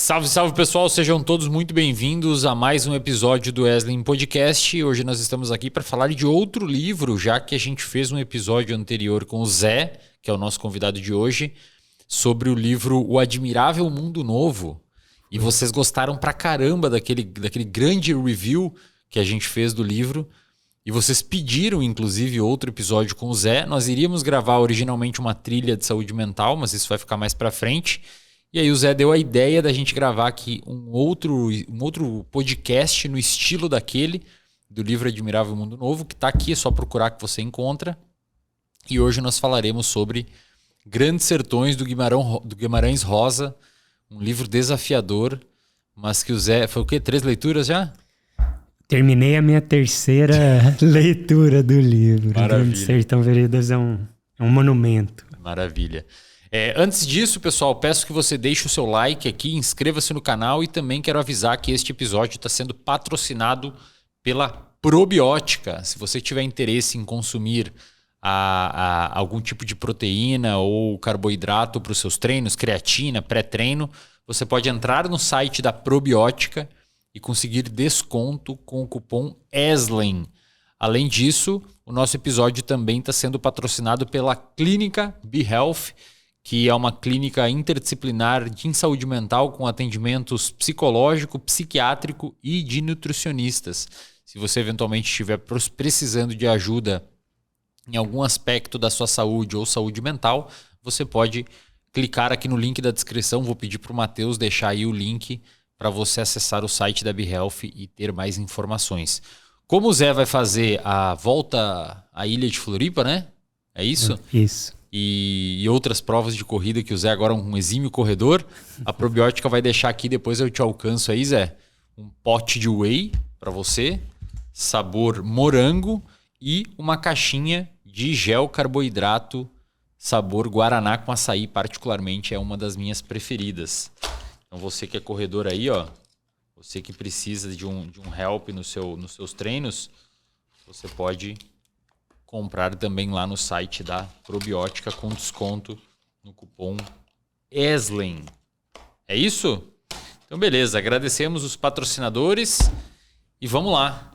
Salve, salve pessoal, sejam todos muito bem-vindos a mais um episódio do Eslen Podcast. Hoje nós estamos aqui para falar de outro livro, já que a gente fez um episódio anterior com o Zé, que é o nosso convidado de hoje, sobre o livro O Admirável Mundo Novo. E vocês gostaram pra caramba daquele grande review que a gente fez do livro. E vocês pediram, inclusive, outro episódio com o Zé. Nós iríamos gravar originalmente uma trilha de saúde mental, mas isso vai ficar mais pra frente. E aí o Zé deu a ideia da gente gravar aqui um outro podcast no estilo daquele, do livro Admirável Mundo Novo, que tá aqui, é só procurar que você encontra. E hoje nós falaremos sobre Grandes Sertões do Guimarães Rosa, um livro desafiador, mas que o Zé... Foi o quê? 3 leituras já? Terminei a minha terceira leitura do livro. Maravilha. Grande Sertão Veredas é um monumento. Maravilha. Antes disso, pessoal, peço que você deixe o seu like aqui, inscreva-se no canal e também quero avisar que este episódio está sendo patrocinado pela Probiótica. Se você tiver interesse em consumir algum tipo de proteína ou carboidrato para os seus treinos, creatina, pré-treino, você pode entrar no site da Probiótica e conseguir desconto com o cupom ESLEN. Além disso, o nosso episódio também está sendo patrocinado pela Clínica BeHealth, que é uma clínica interdisciplinar em saúde mental com atendimentos psicológico, psiquiátrico e de nutricionistas. Se você eventualmente estiver precisando de ajuda em algum aspecto da sua saúde ou saúde mental, você pode clicar aqui no link da descrição. Vou pedir para o Matheus deixar aí o link para você acessar o site da BeHealth e ter mais informações. Como o Zé vai fazer a volta à Ilha de Floripa, né? É isso? Isso. E outras provas de corrida, que o Zé agora é um exímio corredor, a Probiótica vai deixar aqui, depois eu te alcanço aí, Zé, um pote de whey para você, sabor morango e uma caixinha de gel carboidrato sabor guaraná com açaí, particularmente é uma das minhas preferidas. Então você que é corredor aí, ó, você que precisa de um help nos seus treinos, você pode comprar também lá no site da Probiótica com desconto no cupom ESLEN. É isso? Então beleza, agradecemos os patrocinadores e vamos lá.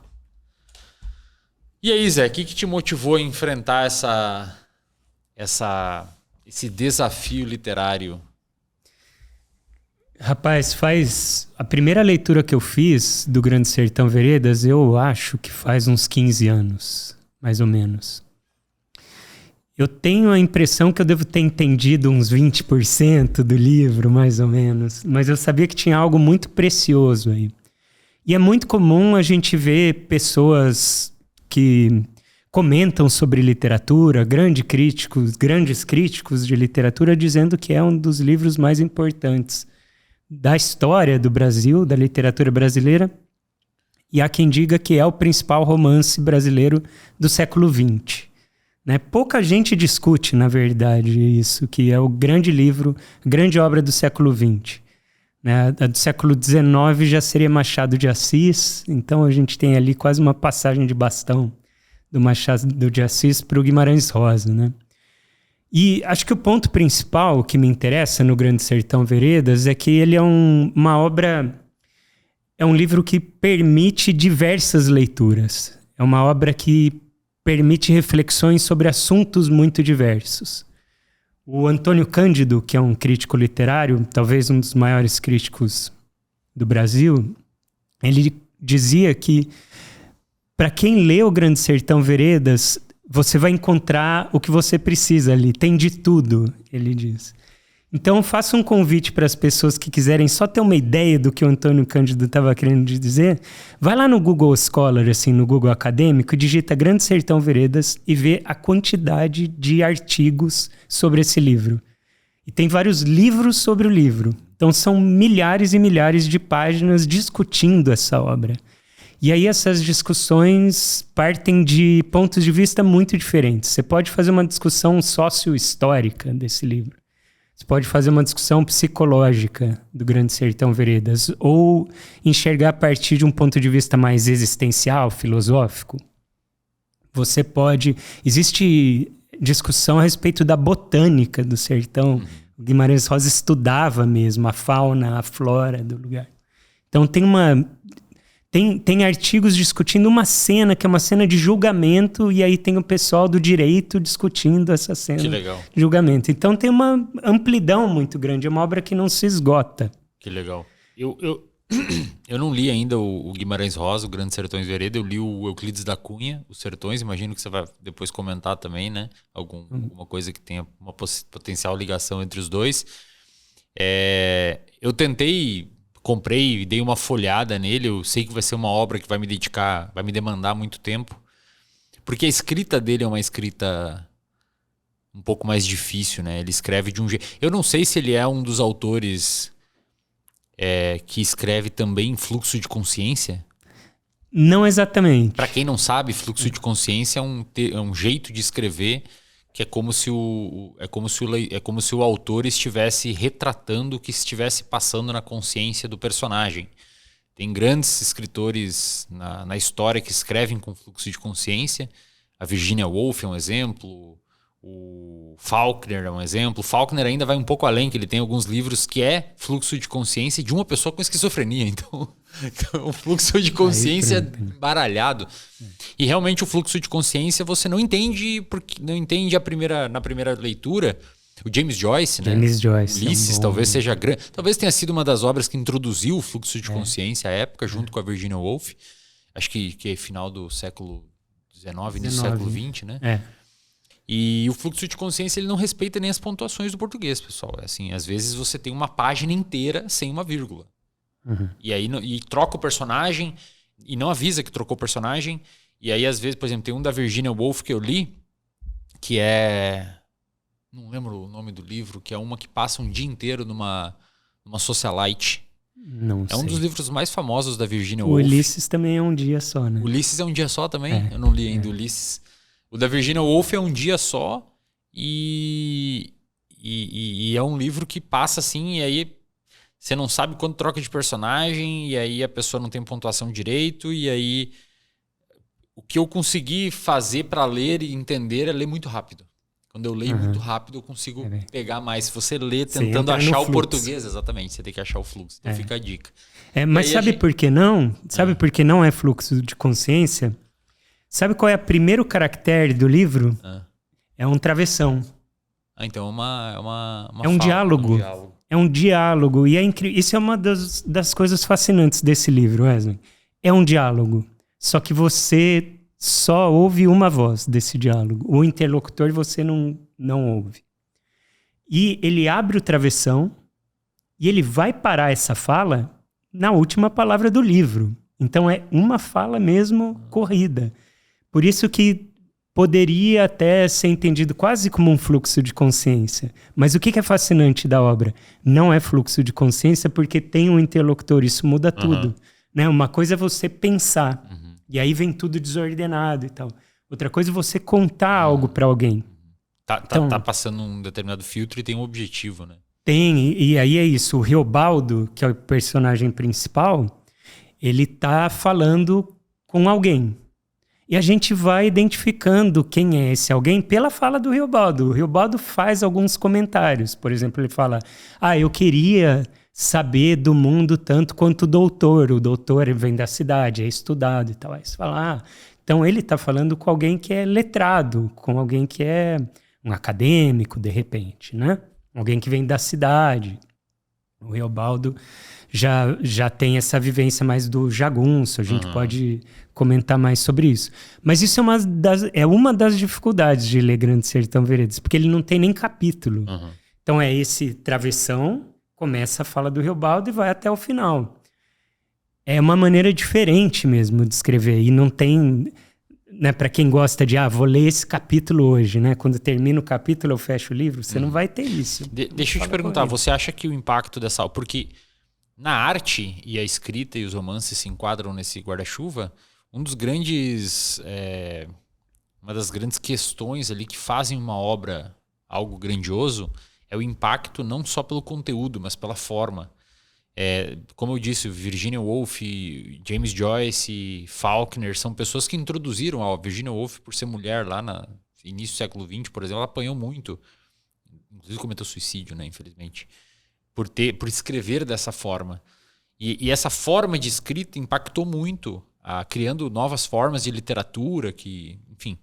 E aí, Zé, o que te motivou a enfrentar esse desafio literário? Rapaz, a primeira leitura que eu fiz do Grande Sertão Veredas, eu acho que faz uns 15 anos, mais ou menos. Eu tenho a impressão que eu devo ter entendido uns 20% do livro, mais ou menos, mas eu sabia que tinha algo muito precioso aí. E é muito comum a gente ver pessoas que comentam sobre literatura, grandes críticos de literatura, dizendo que é um dos livros mais importantes da história do Brasil, da literatura brasileira, e há quem diga que é o principal romance brasileiro do século XX. Né? Pouca gente discute, na verdade, isso, que é o grande livro, grande obra do século XX. Né? A do século XIX já seria Machado de Assis, então a gente tem ali quase uma passagem de bastão do Machado de Assis para o Guimarães Rosa, né? E acho que o ponto principal que me interessa no Grande Sertão Veredas é que ele é uma obra, é um livro que permite diversas leituras. É uma obra que permite reflexões sobre assuntos muito diversos. O Antônio Cândido, que é um crítico literário, talvez um dos maiores críticos do Brasil, ele dizia que para quem lê o Grande Sertão Veredas, você vai encontrar o que você precisa ali. Tem de tudo, ele diz. Então, faço um convite para as pessoas que quiserem só ter uma ideia do que o Antônio Cândido estava querendo dizer. Vai lá no Google Scholar, assim, no Google Acadêmico, digita Grande Sertão Veredas e vê a quantidade de artigos sobre esse livro. E tem vários livros sobre o livro. Então, são milhares e milhares de páginas discutindo essa obra. E aí essas discussões partem de pontos de vista muito diferentes. Você pode fazer uma discussão sócio-histórica desse livro. Você pode fazer uma discussão psicológica do Grande Sertão Veredas ou enxergar a partir de um ponto de vista mais existencial, filosófico. Existe discussão a respeito da botânica do sertão. O Guimarães Rosa estudava mesmo a fauna, a flora do lugar. Então tem artigos discutindo uma cena, que é uma cena de julgamento, e aí tem o pessoal do direito discutindo essa cena Que legal. de julgamento. Então tem uma amplidão muito grande, é uma obra que não se esgota. Que legal. Eu não li ainda o Guimarães Rosa, o Grandes Sertões Veredas. Eu li o Euclides da Cunha, Os Sertões. Imagino que você vai depois comentar também, né? Alguma coisa que tenha uma potencial ligação entre os dois. Eu comprei e dei uma folhada nele. Eu sei que vai ser uma obra que vai me demandar muito tempo. Porque a escrita dele é uma escrita um pouco mais difícil, né? Ele escreve de um jeito... Eu não sei se ele é um dos autores... que escreve também fluxo de consciência? Não exatamente. Para quem não sabe, fluxo de consciência é um jeito de escrever que é como se o autor estivesse retratando o que estivesse passando na consciência do personagem. Tem grandes escritores na história que escrevem com fluxo de consciência. A Virginia Woolf é um exemplo. O Faulkner é um exemplo. O Faulkner ainda vai um pouco além, que ele tem alguns livros que é fluxo de consciência de uma pessoa com esquizofrenia. Então o fluxo de consciência é baralhado. E realmente o fluxo de consciência você não entende, porque não entende na primeira leitura. O James Joyce, né? James Joyce. Ulisses talvez seja grande. Talvez tenha sido uma das obras que introduziu o fluxo de consciência à época, junto com a Virginia Woolf. Acho que é final do século XIX, início do século XX, né? E o fluxo de consciência ele não respeita nem as pontuações do português, pessoal. Assim, às vezes você tem uma página inteira sem uma vírgula. E aí troca o personagem e não avisa que trocou o personagem. E aí, às vezes, por exemplo, tem um da Virginia Woolf que eu li, que é... Não lembro o nome do livro, que é uma que passa um dia inteiro numa socialite. Não sei. É um dos livros mais famosos da Virginia Woolf. O Ulisses também é um dia só, né? Ulisses é um dia só também? Eu não li ainda Ulisses. O da Virginia Woolf é um dia só e é um livro que passa assim, e aí você não sabe quando troca de personagem, e aí a pessoa não tem pontuação direito, e aí o que eu consegui fazer para ler e entender é ler muito rápido. Quando eu leio muito rápido, eu consigo pegar mais. Se você lê tentando achar o português, exatamente, você tem que achar o fluxo. Então fica a dica. Mas sabe por que não? Sabe por que não é fluxo de consciência? Sabe qual é o primeiro caractere do livro? É um travessão. Então é um diálogo. É um diálogo. E é incrível. Isso é uma das coisas fascinantes desse livro, Wesley. É um diálogo. Só que você só ouve uma voz desse diálogo. O interlocutor você não ouve. E ele abre o travessão e ele vai parar essa fala na última palavra do livro. Então é uma fala mesmo corrida. Por isso que poderia até ser entendido quase como um fluxo de consciência. Mas o que é fascinante da obra? Não é fluxo de consciência porque tem um interlocutor. Isso muda tudo. Né? Uma coisa é você pensar. E aí vem tudo desordenado e tal. Outra coisa é você contar algo para alguém. Tá passando um determinado filtro e tem um objetivo, né? Tem. E aí é isso. O Riobaldo, que é o personagem principal, ele tá falando com alguém. E a gente vai identificando quem é esse alguém pela fala do Riobaldo. O Riobaldo faz alguns comentários. Por exemplo, ele fala, eu queria saber do mundo tanto quanto o doutor. O doutor vem da cidade, é estudado e tal. Aí você fala, então ele está falando com alguém que é letrado, com alguém que é um acadêmico, de repente, né? Alguém que vem da cidade. O Riobaldo já tem essa vivência mais do jagunço, a gente pode comentar mais sobre isso. Mas isso é uma das dificuldades de ler Grande Sertão Veredas, porque ele não tem nem capítulo. Então é esse travessão, começa a fala do Riobaldo e vai até o final. É uma maneira diferente mesmo de escrever, e não tem... Né, para quem gosta de, vou ler esse capítulo hoje, né? Quando termina o capítulo eu fecho o livro, você não vai ter isso. Deixa eu te perguntar, você acha que o impacto dessa... Porque na arte e a escrita e os romances se enquadram nesse guarda-chuva, uma das grandes questões ali que fazem uma obra algo grandioso é o impacto não só pelo conteúdo, mas pela forma. Como eu disse, Virginia Woolf, James Joyce, Faulkner são pessoas que introduziram a Virginia Woolf por ser mulher lá no início do século XX, por exemplo, ela apanhou muito inclusive cometeu suicídio, né, infelizmente, por escrever dessa forma. E essa forma de escrita impactou muito, criando novas formas de literatura que, enfim.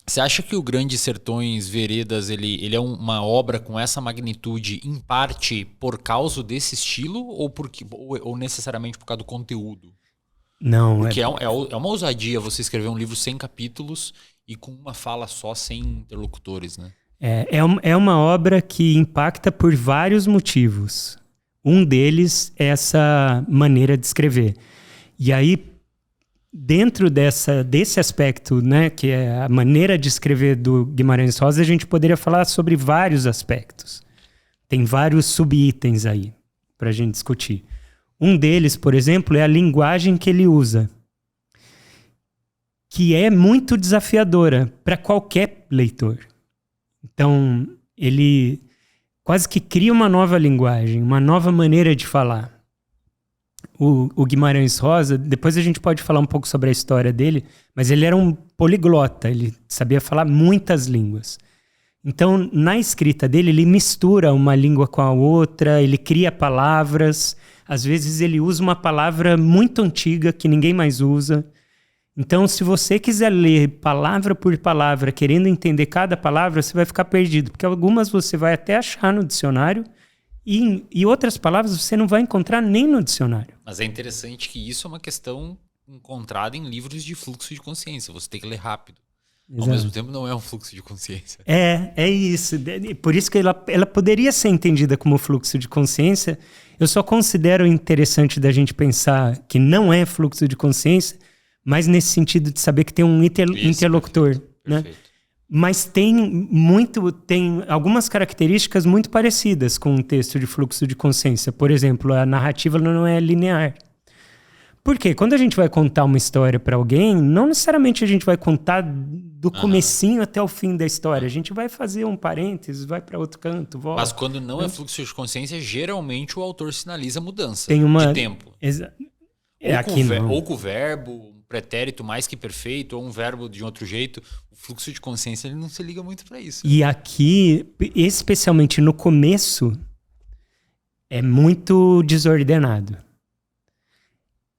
Você acha que o Grandes Sertões Veredas ele é uma obra com essa magnitude em parte por causa desse estilo ou necessariamente por causa do conteúdo? Não, Porque é uma ousadia você escrever um livro sem capítulos e com uma fala só, sem interlocutores, né? É uma obra que impacta por vários motivos. Um deles é essa maneira de escrever. E aí, dentro desse aspecto, né, que é a maneira de escrever do Guimarães Rosa, a gente poderia falar sobre vários aspectos. Tem vários subitens aí para a gente discutir. Um deles, por exemplo, é a linguagem que ele usa, que é muito desafiadora para qualquer leitor. Então, ele quase que cria uma nova linguagem, uma nova maneira de falar. O Guimarães Rosa, depois a gente pode falar um pouco sobre a história dele, mas ele era um poliglota, ele sabia falar muitas línguas. Então, na escrita dele, ele mistura uma língua com a outra, ele cria palavras, às vezes ele usa uma palavra muito antiga que ninguém mais usa. Então, se você quiser ler palavra por palavra, querendo entender cada palavra, você vai ficar perdido, porque algumas você vai até achar no dicionário e outras palavras você não vai encontrar nem no dicionário. Mas é interessante que isso é uma questão encontrada em livros de fluxo de consciência. Você tem que ler rápido. Exato. Ao mesmo tempo, não é um fluxo de consciência. É isso. Por isso que ela poderia ser entendida como fluxo de consciência. Eu só considero interessante da gente pensar que não é fluxo de consciência, mas nesse sentido de saber que tem um interlocutor. Perfeito, né? Perfeito. Mas tem algumas características muito parecidas com um texto de fluxo de consciência. Por exemplo, a narrativa não é linear. Por quê? Quando a gente vai contar uma história para alguém, não necessariamente a gente vai contar do comecinho até o fim da história. A gente vai fazer um parênteses, vai para outro canto, volta. Mas quando não é fluxo de consciência, geralmente o autor sinaliza mudança de tempo. Ou com o verbo, um pretérito mais que perfeito, ou um verbo de outro jeito. O fluxo de consciência ele não se liga muito para isso. E aqui, especialmente no começo, é muito desordenado.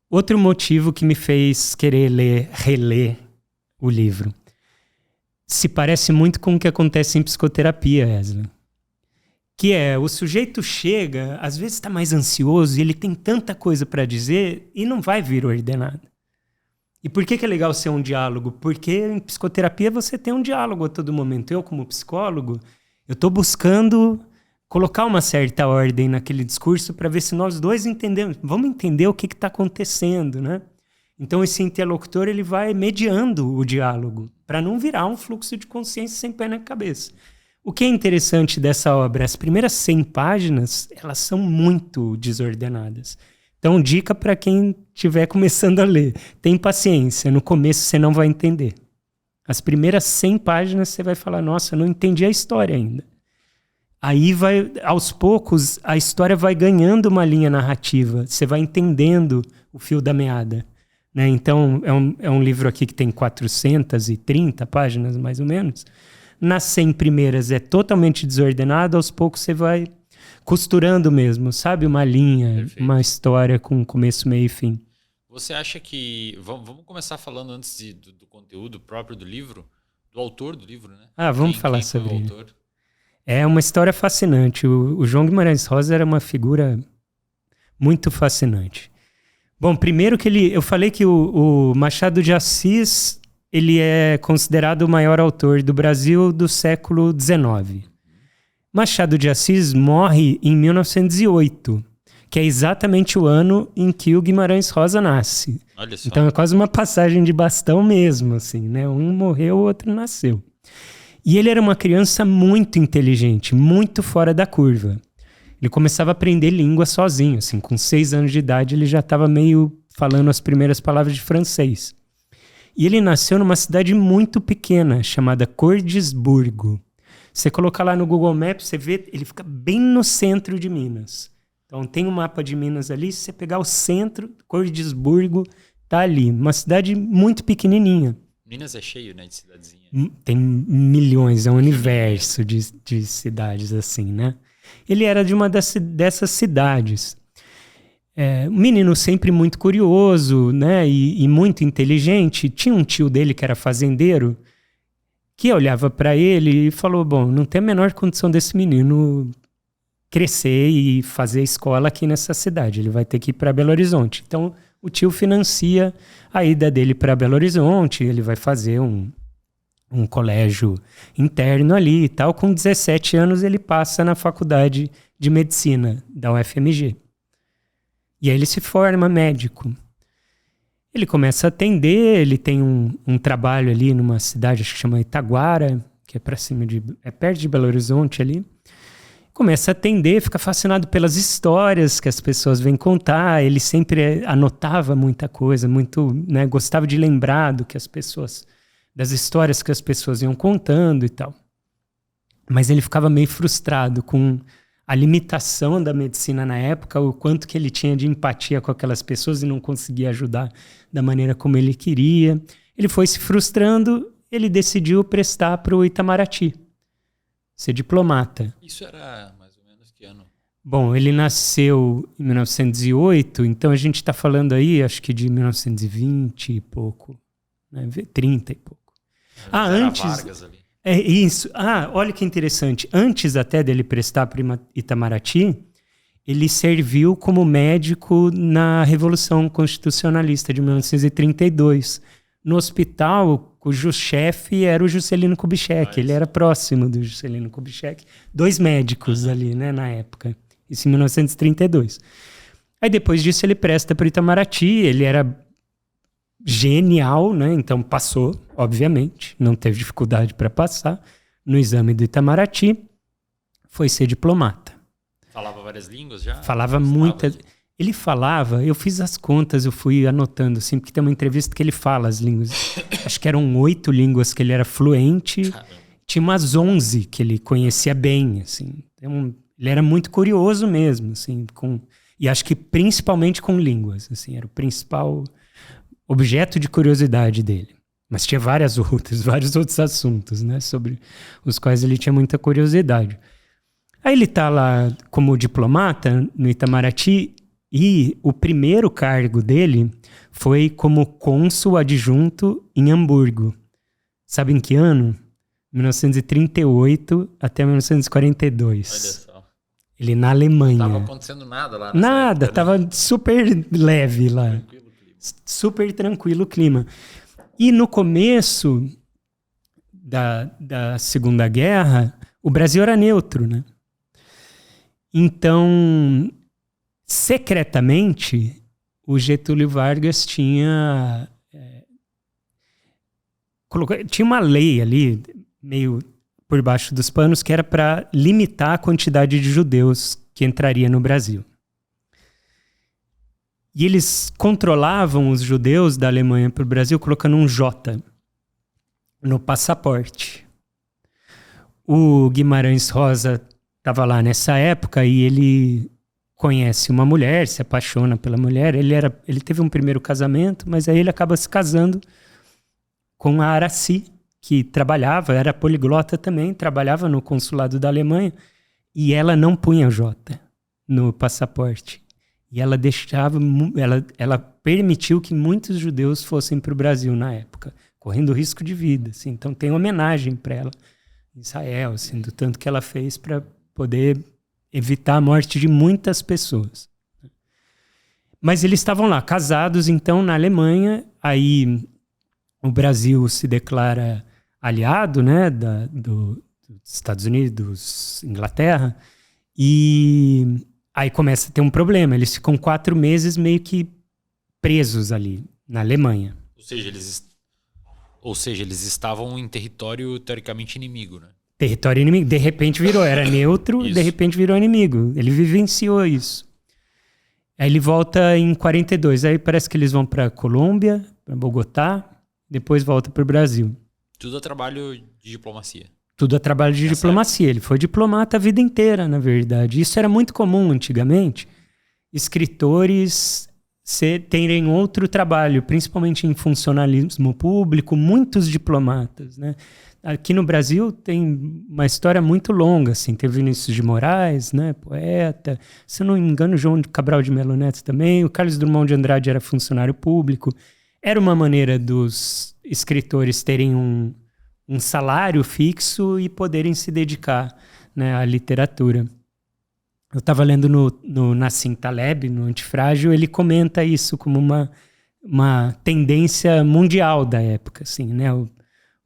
Outro motivo que me fez querer reler o livro se parece muito com o que acontece em psicoterapia, Wesley. Que é, o sujeito chega, às vezes está mais ansioso e ele tem tanta coisa para dizer e não vai vir ordenado. E por que é legal ser um diálogo? Porque em psicoterapia você tem um diálogo a todo momento. Eu, como psicólogo, eu estou buscando colocar uma certa ordem naquele discurso para ver se nós dois entendemos. Vamos entender o que está acontecendo, né? Então esse interlocutor ele vai mediando o diálogo para não virar um fluxo de consciência sem pé na cabeça. O que é interessante dessa obra, as primeiras 100 páginas, elas são muito desordenadas. Então, dica para quem estiver começando a ler. Tem paciência, no começo você não vai entender. As primeiras 100 páginas você vai falar, nossa, eu não entendi a história ainda. Aí, aos poucos, a história vai ganhando uma linha narrativa. Você vai entendendo o fio da meada. Né? Então, é um livro aqui que tem 430 páginas, mais ou menos. Nas 100 primeiras é totalmente desordenado, aos poucos você vai costurando mesmo, sabe? Uma linha, perfeito. Uma história com começo, meio e fim. Você acha que... Vamos começar falando antes do conteúdo próprio do livro, do autor do livro, né? Vamos falar sobre ele. É uma história fascinante. O João Guimarães Rosa era uma figura muito fascinante. Bom, primeiro que eu falei que o Machado de Assis... ele é considerado o maior autor do Brasil do século XIX. Machado de Assis morre em 1908, que é exatamente o ano em que o Guimarães Rosa nasce. Olha só. Então é quase uma passagem de bastão mesmo, assim, né? Um morreu, o outro nasceu. E ele era uma criança muito inteligente, muito fora da curva. Ele começava a aprender língua sozinho, assim, com 6 anos de idade ele já estava meio falando as primeiras palavras de francês. E ele nasceu numa cidade muito pequena, chamada Cordisburgo. Você colocar lá no Google Maps, você vê, ele fica bem no centro de Minas. Então tem um mapa de Minas ali, se você pegar o centro, Cordisburgo, tá ali. Uma cidade muito pequenininha. Minas é cheio, né, de cidadezinha. Tem milhões, é um universo de cidades assim, né? Ele era de uma dessas cidades. Um menino sempre muito curioso, né? E muito inteligente. Tinha um tio dele que era fazendeiro, que olhava para ele e falou, bom, não tem a menor condição desse menino crescer e fazer escola aqui nessa cidade. Ele vai ter que ir para Belo Horizonte. Então, o tio financia a ida dele para Belo Horizonte. Ele vai fazer um colégio interno ali e tal. Com 17 anos, ele passa na faculdade de medicina da UFMG. E aí ele se forma médico. Ele começa a atender, ele tem um trabalho ali numa cidade que chama Itaguara, que é perto de Belo Horizonte ali. Começa a atender, fica fascinado pelas histórias que as pessoas vêm contar. Ele sempre anotava muita coisa, muito, né, gostava de lembrar das histórias que as pessoas iam contando e tal. Mas ele ficava meio frustrado com a limitação da medicina na época, o quanto que ele tinha de empatia com aquelas pessoas e não conseguia ajudar da maneira como ele queria. Ele foi se frustrando, ele decidiu prestar para o Itamaraty, ser diplomata. Isso era mais ou menos que ano? Bom, ele nasceu em 1908, então a gente está falando aí, acho que de 1920 e pouco, né? 30 e pouco. Antes... Vargas ali. É isso. Olha que interessante. Antes até dele prestar para Itamaraty, ele serviu como médico na Revolução Constitucionalista de 1932, no hospital cujo chefe era o Juscelino Kubitschek. Ele era próximo do Juscelino Kubitschek. 2 médicos ali, né, na época. Isso em 1932. Aí depois disso ele presta para Itamaraty. Ele era genial, né? Então passou, obviamente, não teve dificuldade para passar no exame do Itamaraty, foi ser diplomata. Falava várias línguas já? Falava muitas. Ele falava, eu fiz as contas, eu fui anotando, assim, porque tem uma entrevista que ele fala as línguas. Acho que eram 8 línguas que ele era fluente, tinha umas 11 que ele conhecia bem, assim. Ele era muito curioso mesmo, assim, e acho que principalmente com línguas, assim, era o principal objeto de curiosidade dele. Mas tinha vários outros assuntos, né, sobre os quais ele tinha muita curiosidade. Aí ele está lá como diplomata no Itamaraty e o primeiro cargo dele foi como cônsul adjunto em Hamburgo. Sabe em que ano? 1938 até 1942. Olha só. Ele na Alemanha. Não estava acontecendo nada lá. Nada, estava super leve lá. Tranquilo. Super tranquilo o clima. E no começo da Segunda Guerra, o Brasil era neutro, né? Então, secretamente, o Getúlio Vargas tinha uma lei ali, meio por baixo dos panos, que era para limitar a quantidade de judeus que entraria no Brasil. E eles controlavam os judeus da Alemanha para o Brasil colocando um J no passaporte. O Guimarães Rosa estava lá nessa época e ele conhece uma mulher, se apaixona pela mulher. Ele teve um primeiro casamento, mas aí ele acaba se casando com a Araci, que trabalhava, era poliglota também, trabalhava no consulado da Alemanha, e ela não punha J no passaporte. E ela ela permitiu que muitos judeus fossem para o Brasil na época, correndo risco de vida. Assim. Então tem homenagem para ela em Israel, assim, do tanto que ela fez para poder evitar a morte de muitas pessoas. Mas eles estavam lá, casados então na Alemanha, aí o Brasil se declara aliado, né, dos Estados Unidos, Inglaterra, e aí começa a ter um problema. Eles ficam 4 meses meio que presos ali, na Alemanha. Ou seja, eles estavam em território teoricamente inimigo, né? Território inimigo. De repente era neutro, de repente virou inimigo. Ele vivenciou isso. Aí ele volta em 42. Aí parece que eles vão para Colômbia, para Bogotá, depois volta para o Brasil. Tudo a trabalho de diplomacia. Tudo a trabalho de diplomacia. Ele foi diplomata a vida inteira, na verdade. Isso era muito comum antigamente. Escritores terem outro trabalho, principalmente em funcionalismo público, muitos diplomatas, né? Aqui no Brasil tem uma história muito longa, assim, teve Vinícius de Moraes, né, poeta, se eu não me engano, João Cabral de Melo Neto também, o Carlos Drummond de Andrade era funcionário público. Era uma maneira dos escritores terem um salário fixo e poderem se dedicar, né, à literatura. Eu estava lendo no Nassim Taleb, no Antifrágil, ele comenta isso como uma tendência mundial da época, assim, né?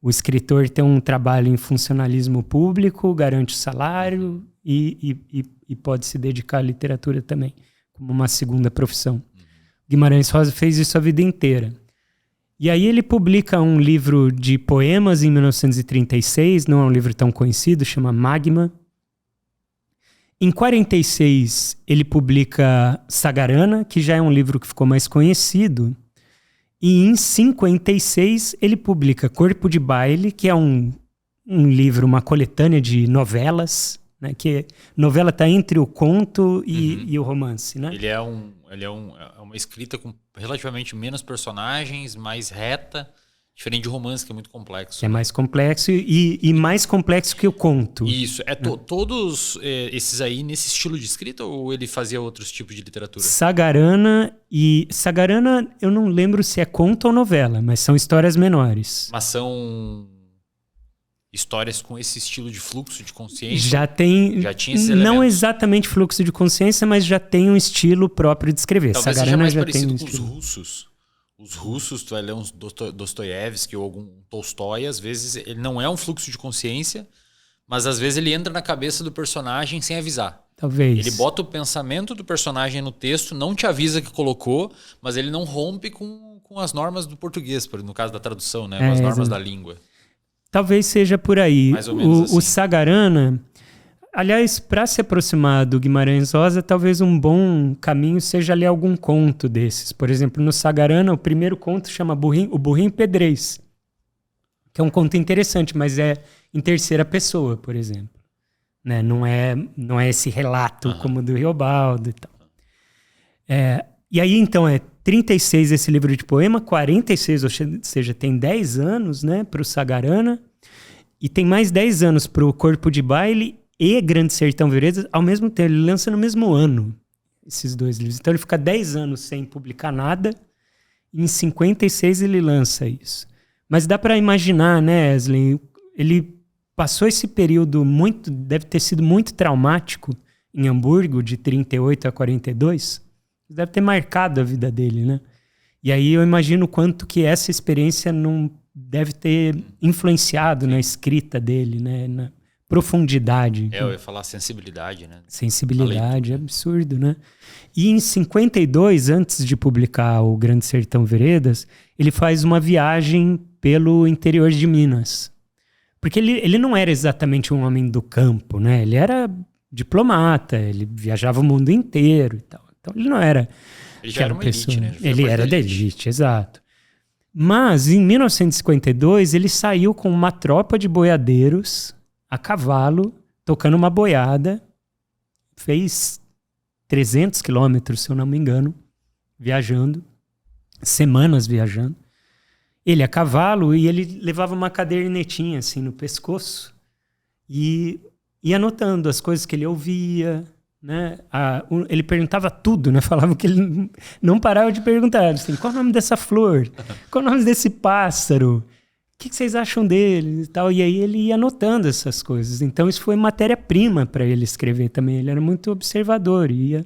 O escritor tem um trabalho em funcionalismo público, garante o salário e pode se dedicar à literatura também, como uma segunda profissão. Guimarães Rosa fez isso a vida inteira. E aí ele publica um livro de poemas em 1936, não é um livro tão conhecido, chama Magma. Em 46 ele publica Sagarana, que já é um livro que ficou mais conhecido. E em 56 ele publica Corpo de Baile, que é um livro, uma coletânea de novelas, né? Que novela está entre o conto e o romance, né? Ele é uma escrita com relativamente menos personagens, mais reta, diferente de romance, que é muito complexo. É mais complexo e mais complexo que o conto. Isso. Todos esses aí nesse estilo de escrita ou ele fazia outros tipos de literatura? Sagarana, eu não lembro se é conto ou novela, mas são histórias menores. Mas são histórias com esse estilo de fluxo de consciência? Já tinha esses elementos. Não exatamente fluxo de consciência, mas já tem um estilo próprio de escrever. Talvez Sagarana seja mais já parecido tem com os russos. Os russos, tu vai ler uns Dostoiévski ou algum Tolstói, às vezes ele não é um fluxo de consciência, mas às vezes ele entra na cabeça do personagem sem avisar. Talvez. Ele bota o pensamento do personagem no texto, não te avisa que colocou, mas ele não rompe com as normas do português, no caso da tradução, né? Com as normas da língua. Talvez seja por aí. Mais ou menos assim. O Sagarana, aliás, para se aproximar do Guimarães Rosa, talvez um bom caminho seja ler algum conto desses. Por exemplo, no Sagarana, o primeiro conto chama O Burrinho Pedrez, que é um conto interessante, mas é em terceira pessoa, por exemplo. Né? Não é esse relato como do Riobaldo e tal. E aí, então, 36 esse livro de poema, 46, ou seja, tem 10 anos, né, para o Sagarana, e tem mais 10 anos para o Corpo de Baile e Grande Sertão Veredas, ao mesmo tempo. Ele lança no mesmo ano esses dois livros. Então ele fica 10 anos sem publicar nada, e em 56 ele lança isso. Mas dá para imaginar, né, Eslen? Ele passou esse período deve ter sido muito traumático em Hamburgo, de 38 a 42. Deve ter marcado a vida dele, né? E aí eu imagino o quanto que essa experiência não deve ter influenciado na escrita dele, né? Na profundidade. Eu ia falar sensibilidade, né? Sensibilidade, é absurdo, né? E em 52, antes de publicar o Grande Sertão Veredas, ele faz uma viagem pelo interior de Minas. Porque ele não era exatamente um homem do campo, né? Ele era diplomata, ele viajava o mundo inteiro e tal. Então ele não era... Ele já era uma elite, né? Ele era da elite, exato. Mas em 1952 ele saiu com uma tropa de boiadeiros a cavalo, tocando uma boiada, fez 300 quilômetros, se eu não me engano, viajando, semanas viajando. Ele a cavalo e ele levava uma cadernetinha assim no pescoço e ia anotando as coisas que ele ouvia, né? Ele perguntava tudo, né? Falava que ele não parava de perguntar, assim, qual é o nome dessa flor? Qual é o nome desse pássaro? O que vocês acham dele? E tal. E aí ele ia anotando essas coisas. Então isso foi matéria-prima para ele escrever também. Ele era muito observador, ia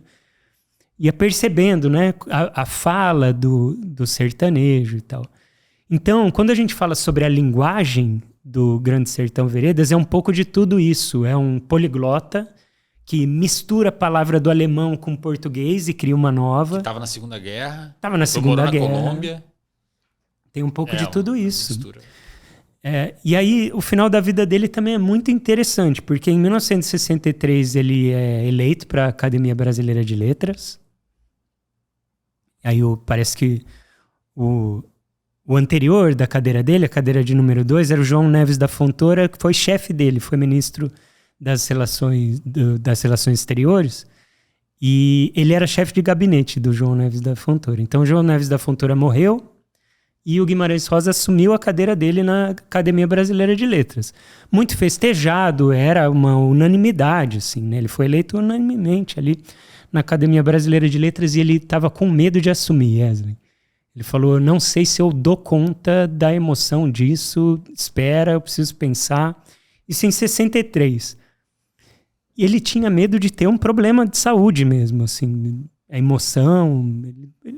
percebendo, né? A fala do sertanejo e tal. Então, quando a gente fala sobre a linguagem do Grande Sertão Veredas, é um pouco de tudo isso. É um poliglota que mistura a palavra do alemão com o português e cria uma nova. Estava na Segunda Guerra. Estava na Segunda Guerra. Na Colômbia. Tem um pouco de tudo isso. E aí, o final da vida dele também é muito interessante, porque em 1963 ele é eleito para a Academia Brasileira de Letras. Aí parece que o anterior da cadeira dele, a cadeira de número 2, era o João Neves da Fontoura, que foi chefe dele, foi ministro das relações exteriores. E ele era chefe de gabinete do João Neves da Fontoura. Então, o João Neves da Fontoura morreu e o Guimarães Rosa assumiu a cadeira dele na Academia Brasileira de Letras. Muito festejado, era uma unanimidade, assim, né? Ele foi eleito unanimemente ali na Academia Brasileira de Letras e ele estava com medo de assumir, Wesley. Ele falou, não sei se eu dou conta da emoção disso, espera, eu preciso pensar. Isso em 63. E ele tinha medo de ter um problema de saúde mesmo, assim, a emoção.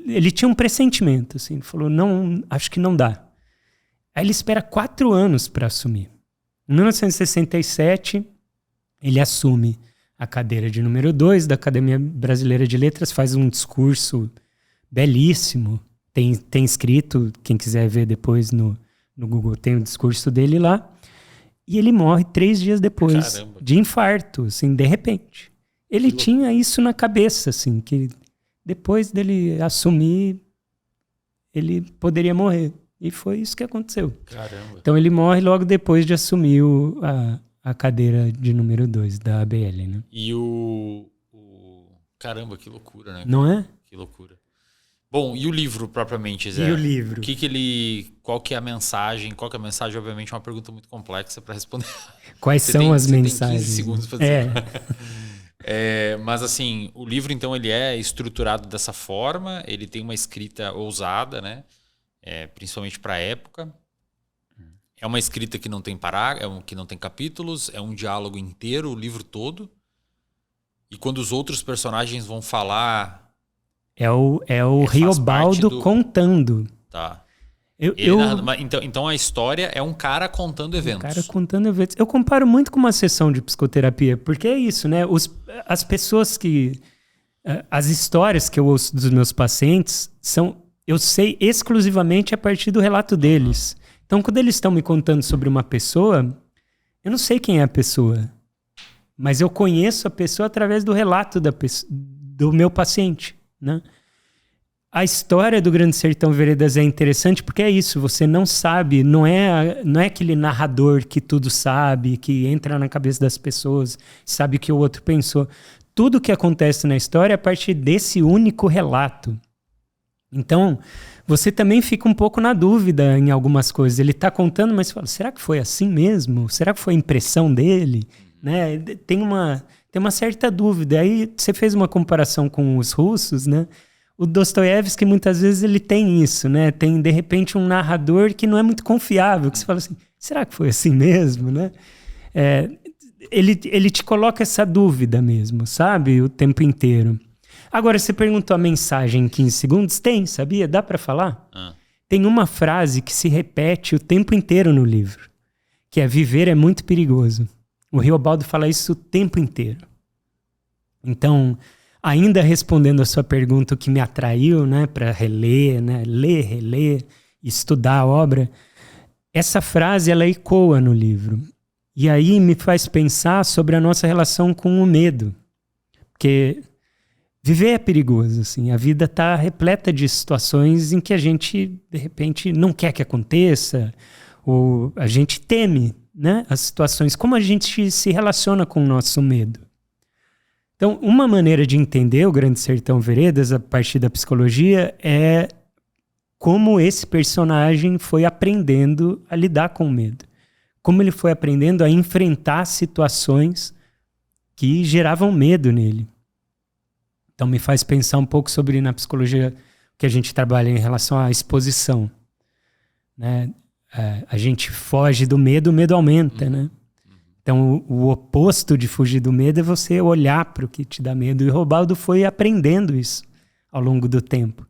Ele tinha um pressentimento, assim, ele falou, não, acho que não dá. Aí ele espera 4 anos para assumir. Em 1967, ele assume a cadeira de número 2 da Academia Brasileira de Letras, faz um discurso belíssimo. Tem escrito, quem quiser ver depois no Google, tem o discurso dele lá. E ele morre 3 dias depois, Caramba. De infarto, assim, de repente. Ele tinha isso na cabeça, assim, que depois dele assumir, ele poderia morrer. E foi isso que aconteceu. Caramba. Então ele morre logo depois de assumir a cadeira de número 2 da ABL, né? E Caramba, que loucura, né? Não é? Que loucura. Bom, e o livro propriamente, Zé? E o livro? Qual que é a mensagem? Qual que é a mensagem? Obviamente é uma pergunta muito complexa para responder. Quais são as mensagens? Tem 15 segundos para dizer. Mas assim, o livro então ele é estruturado dessa forma, ele tem uma escrita ousada, né? Principalmente para a época. É uma escrita que não tem que não tem capítulos, é um diálogo inteiro, o livro todo. E quando os outros personagens vão falar... É o Riobaldo contando. Tá. Então a história é um cara contando eventos. Um cara contando eventos. Eu comparo muito com uma sessão de psicoterapia, porque é isso, né? As pessoas que... As histórias que eu ouço dos meus pacientes eu sei exclusivamente a partir do relato deles. Então, quando eles estão me contando sobre uma pessoa, eu não sei quem é a pessoa, mas eu conheço a pessoa através do relato do meu paciente, né? A história do Grande Sertão Veredas é interessante porque é isso, você não sabe, não é aquele narrador que tudo sabe, que entra na cabeça das pessoas, sabe o que o outro pensou. Tudo que acontece na história é a partir desse único relato. Então, você também fica um pouco na dúvida em algumas coisas. Ele está contando, mas você fala, será que foi assim mesmo? Será que foi a impressão dele? Né? Tem uma certa dúvida. Aí você fez uma comparação com os russos, né? O Dostoiévski, muitas vezes, ele tem isso, né? Tem, de repente, um narrador que não é muito confiável, que você fala assim, será que foi assim mesmo, né? Ele te coloca essa dúvida mesmo, sabe? O tempo inteiro. Agora, você perguntou a mensagem em 15 segundos? Tem, sabia? Dá para falar? Tem uma frase que se repete o tempo inteiro no livro, que é viver é muito perigoso. O Riobaldo fala isso o tempo inteiro. Então, ainda respondendo a sua pergunta, o que me atraiu, né, para reler, né, reler, estudar a obra, essa frase ela ecoa no livro. E aí me faz pensar sobre a nossa relação com o medo. Porque viver é perigoso, assim. A vida está repleta de situações em que a gente, de repente, não quer que aconteça, ou a gente teme, né, as situações. Como a gente se relaciona com o nosso medo? Então, uma maneira de entender o Grande Sertão Veredas, a partir da psicologia, é como esse personagem foi aprendendo a lidar com o medo. Como ele foi aprendendo a enfrentar situações que geravam medo nele. Então, me faz pensar um pouco sobre, na psicologia, que a gente trabalha em relação à exposição. Né? A gente foge do medo, o medo aumenta, né? Então, o oposto de fugir do medo é você olhar para o que te dá medo. E o Riobaldo foi aprendendo isso ao longo do tempo.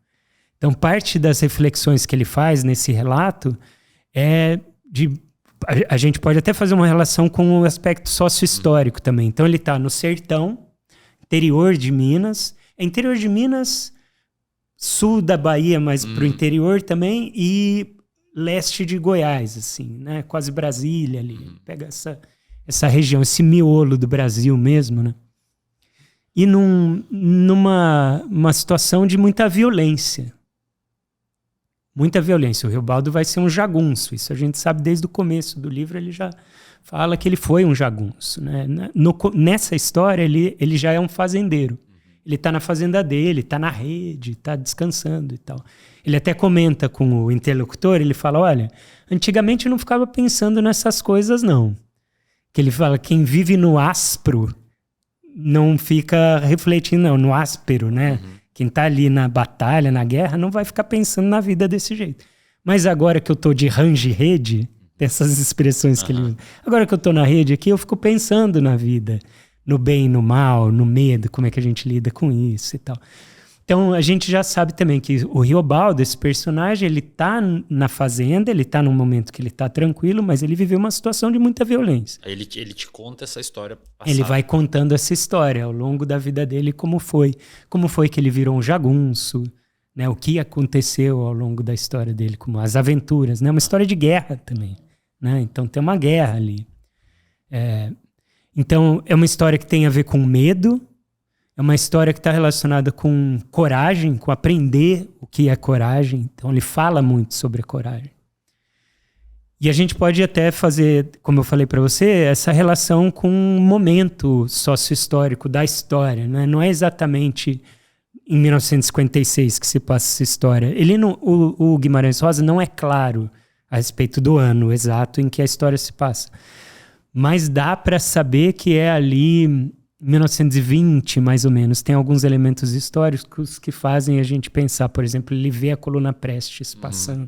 Então, parte das reflexões que ele faz nesse relato é de... A gente pode até fazer uma relação com o aspecto sócio-histórico também. Então, ele está no sertão, interior de Minas. Interior de Minas, sul da Bahia, mas para o interior também, e leste de Goiás, assim, né? Quase Brasília ali. Pega essa região, esse miolo do Brasil mesmo, né? E numa situação de muita violência. Muita violência. O Riobaldo vai ser um jagunço. Isso a gente sabe desde o começo do livro, ele já fala que ele foi um jagunço, né? Nessa história, ele já é um fazendeiro. Ele está na fazenda dele, está na rede, está descansando e tal. Ele até comenta com o interlocutor, ele fala, olha, antigamente eu não ficava pensando nessas coisas, não. Que ele fala, quem vive no áspero não fica refletindo, não, no áspero, né? Uhum. Quem está ali na batalha, na guerra, não vai ficar pensando na vida desse jeito. Mas agora que eu estou de range-rede, dessas expressões que ele usa, agora que eu estou na rede aqui, eu fico pensando na vida, no bem, no mal, no medo, como é que a gente lida com isso e tal. Então, a gente já sabe também que o Riobaldo, esse personagem, ele tá na fazenda, ele tá num momento que ele tá tranquilo, mas ele viveu uma situação de muita violência. Ele te conta essa história passada. Ele vai contando essa história ao longo da vida dele, como foi que ele virou um jagunço, né? O que aconteceu ao longo da história dele, como as aventuras, né? Uma história de guerra também, né? Então, tem uma guerra ali. Então, é uma história que tem a ver com medo, é uma história que está relacionada com coragem, com aprender o que é coragem. Então, ele fala muito sobre a coragem. E a gente pode até fazer, como eu falei para você, essa relação com um momento sócio-histórico da história. Né? Não é exatamente em 1956 que se passa essa história. O Guimarães Rosa não é claro a respeito do ano exato em que a história se passa. Mas dá para saber que é ali 1920, mais ou menos. Tem alguns elementos históricos que fazem a gente pensar. Por exemplo, ele vê a coluna Prestes passando.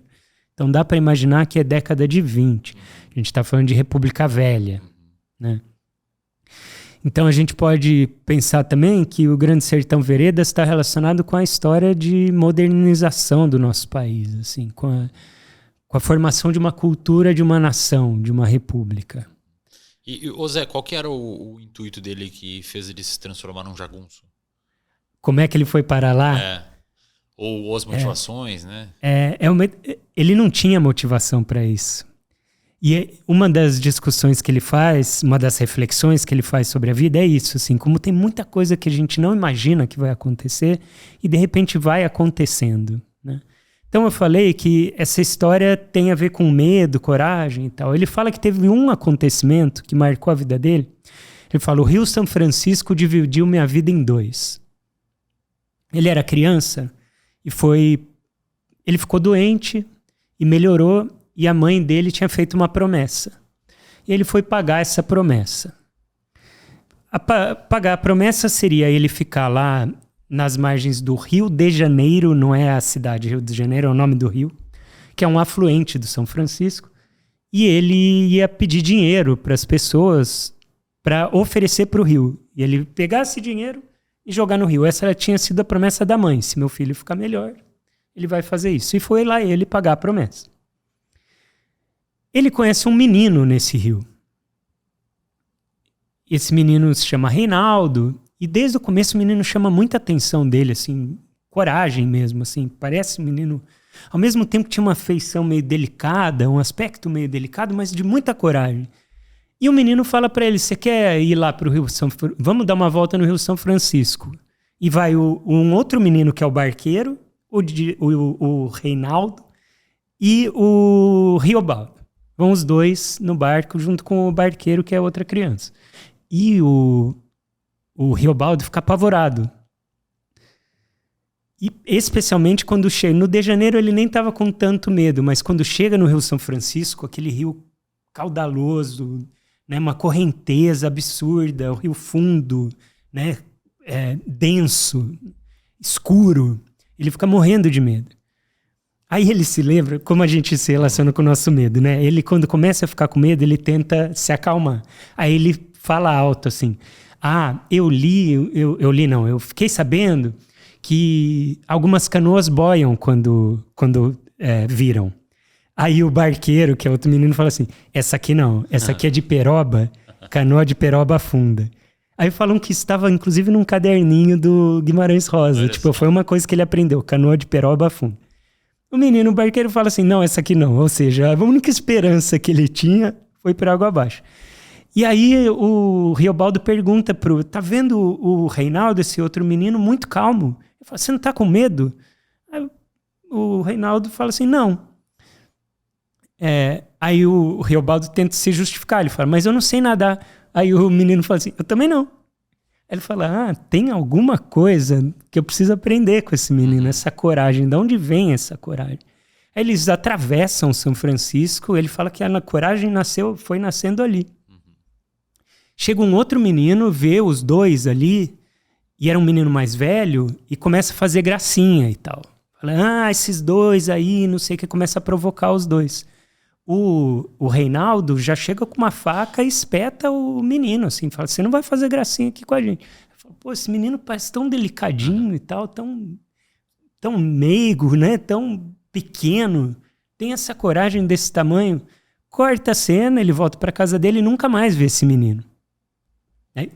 Então dá para imaginar que é década de 20. A gente está falando de República Velha. Né? Então a gente pode pensar também que o Grande Sertão Veredas está relacionado com a história de modernização do nosso país, assim, com a formação de uma cultura, de uma nação, de uma república. E ô Zé, qual que era o intuito dele que fez ele se transformar num jagunço? Como é que ele foi parar lá? Ou as motivações, né? Ele não tinha motivação para isso. E uma das discussões que ele faz, uma das reflexões que ele faz sobre a vida é isso, assim, como tem muita coisa que a gente não imagina que vai acontecer e de repente vai acontecendo, né? Então eu falei que essa história tem a ver com medo, coragem e tal. Ele fala que teve um acontecimento que marcou a vida dele. Ele fala, o Rio São Francisco dividiu minha vida em dois. Ele era criança e ele ficou doente e melhorou e a mãe dele tinha feito uma promessa. E ele foi pagar essa promessa. Pagar a promessa seria ele ficar lá nas margens do Rio de Janeiro, não é a cidade Rio de Janeiro, é o nome do rio, que é um afluente do São Francisco, e ele ia pedir dinheiro para as pessoas para oferecer para o rio. E ele pegar esse dinheiro e jogar no rio. Essa tinha sido a promessa da mãe. Se meu filho ficar melhor, ele vai fazer isso. E foi lá ele pagar a promessa. Ele conhece um menino nesse rio. Esse menino se chama Reinaldo. E desde o começo o menino chama muita atenção dele, assim, coragem mesmo, assim, parece um menino, ao mesmo tempo que tinha uma feição meio delicada, um aspecto meio delicado, mas de muita coragem. E o menino fala para ele, você quer ir lá para o Rio vamos dar uma volta no Rio São Francisco. E vai um outro menino que é o barqueiro, o Reinaldo e o Riobaldo. Vão os dois no barco junto com o barqueiro, que é outra criança. E o Riobaldo fica apavorado. E especialmente quando chega... No de Janeiro ele nem estava com tanto medo, mas quando chega no Rio São Francisco, aquele rio caudaloso, né, uma correnteza absurda, o rio fundo, né, denso, escuro, ele fica morrendo de medo. Aí ele se lembra, como a gente se relaciona com o nosso medo, né? Ele, quando começa a ficar com medo, ele tenta se acalmar. Aí ele fala alto assim... eu fiquei sabendo que algumas canoas boiam quando viram. Aí o barqueiro, que é outro menino, fala assim, essa aqui não, essa aqui é de peroba, canoa de peroba afunda. Aí falam que estava inclusive num caderninho do Guimarães Rosa, foi uma coisa que ele aprendeu, canoa de peroba afunda. O barqueiro fala assim, não, essa aqui não, ou seja, a única esperança que ele tinha foi por água abaixo. E aí o Riobaldo pergunta tá vendo o Reinaldo, esse outro menino, muito calmo? Ele fala, você não tá com medo? Aí o Reinaldo fala assim, não. Aí o Riobaldo tenta se justificar, ele fala, mas eu não sei nadar. Aí o menino fala assim, eu também não. Ele fala, tem alguma coisa que eu preciso aprender com esse menino, essa coragem. De onde vem essa coragem? Aí eles atravessam São Francisco, ele fala que a coragem foi nascendo ali. Chega um outro menino, vê os dois ali, e era um menino mais velho, e começa a fazer gracinha e tal. Fala, esses dois aí, não sei o que, começa a provocar os dois. O Reinaldo já chega com uma faca e espeta o menino, assim, fala, você não vai fazer gracinha aqui com a gente. Fala, pô, esse menino parece tão delicadinho e tal, tão meigo, né, tão pequeno, tem essa coragem desse tamanho. Corta a cena, ele volta para casa dele e nunca mais vê esse menino.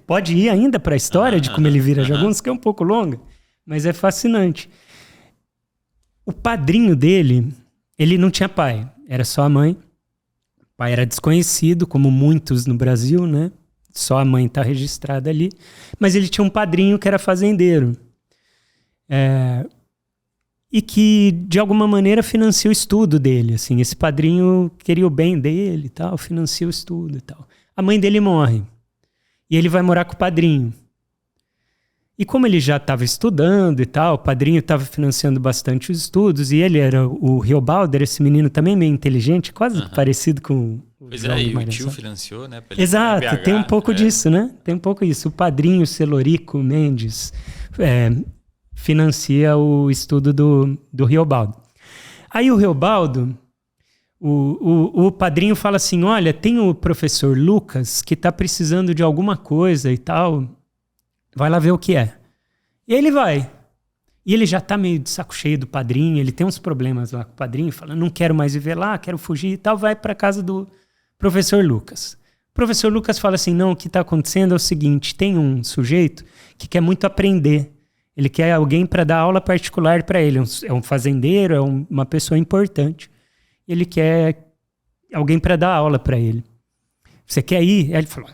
Pode ir ainda para a história de como ele vira jagunço, que é um pouco longa, mas é fascinante. O padrinho dele, ele não tinha pai, era só a mãe. O pai era desconhecido, como muitos no Brasil, né? Só a mãe está registrada ali. Mas ele tinha um padrinho que era fazendeiro. E que, de alguma maneira, financia o estudo dele. Assim. Esse padrinho queria o bem dele e tal, financia o estudo e tal. A mãe dele morre. E ele vai morar com o padrinho. E como ele já estava estudando e tal, o padrinho estava financiando bastante os estudos, e ele era o Riobaldo, era esse menino também meio inteligente, quase parecido com o Pois é, e o tio financiou, né? Exato, BH, tem um pouco disso, né? Tem um pouco disso. O padrinho Celorico Mendes financia o estudo do Riobaldo. Aí o Riobaldo, o padrinho fala assim, olha, tem o professor Lucas que está precisando de alguma coisa e tal, vai lá ver o que é. E ele vai. E ele já está meio de saco cheio do padrinho, ele tem uns problemas lá com o padrinho, fala, não quero mais viver lá, quero fugir e tal, vai para casa do professor Lucas. O professor Lucas fala assim, não, o que está acontecendo é o seguinte, tem um sujeito que quer muito aprender, ele quer alguém para dar aula particular para ele, é um fazendeiro, é uma pessoa importante. Ele quer alguém para dar aula para ele. Você quer ir? Aí ele falou,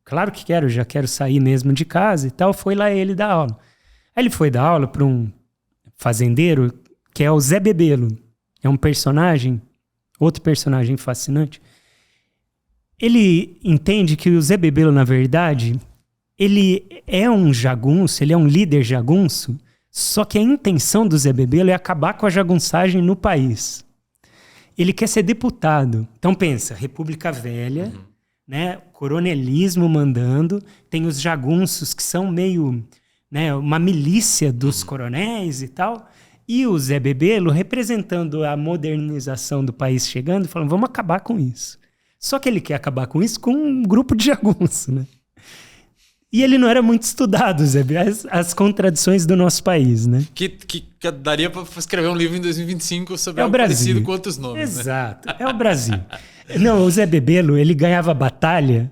claro que quero, já quero sair mesmo de casa e tal. Foi lá ele dar aula. Aí ele foi dar aula para um fazendeiro que é o Zé Bebelo. É um personagem, outro personagem fascinante. Ele entende que o Zé Bebelo, na verdade, ele é um jagunço, ele é um líder jagunço, só que a intenção do Zé Bebelo é acabar com a jagunçagem no país. Ele quer ser deputado. Então pensa, República Velha, né, coronelismo mandando, tem os jagunços que são meio, né, uma milícia dos coronéis e tal, e o Zé Bebelo representando a modernização do país chegando, falando, vamos acabar com isso. Só que ele quer acabar com isso com um grupo de jagunço, né? E ele não era muito estudado, Zé, as contradições do nosso país, né? Que daria para escrever um livro em 2025 sobre algo parecido com outros nomes. Exato, né? É o Brasil. Não, o Zé Bebelo, ele ganhava batalha,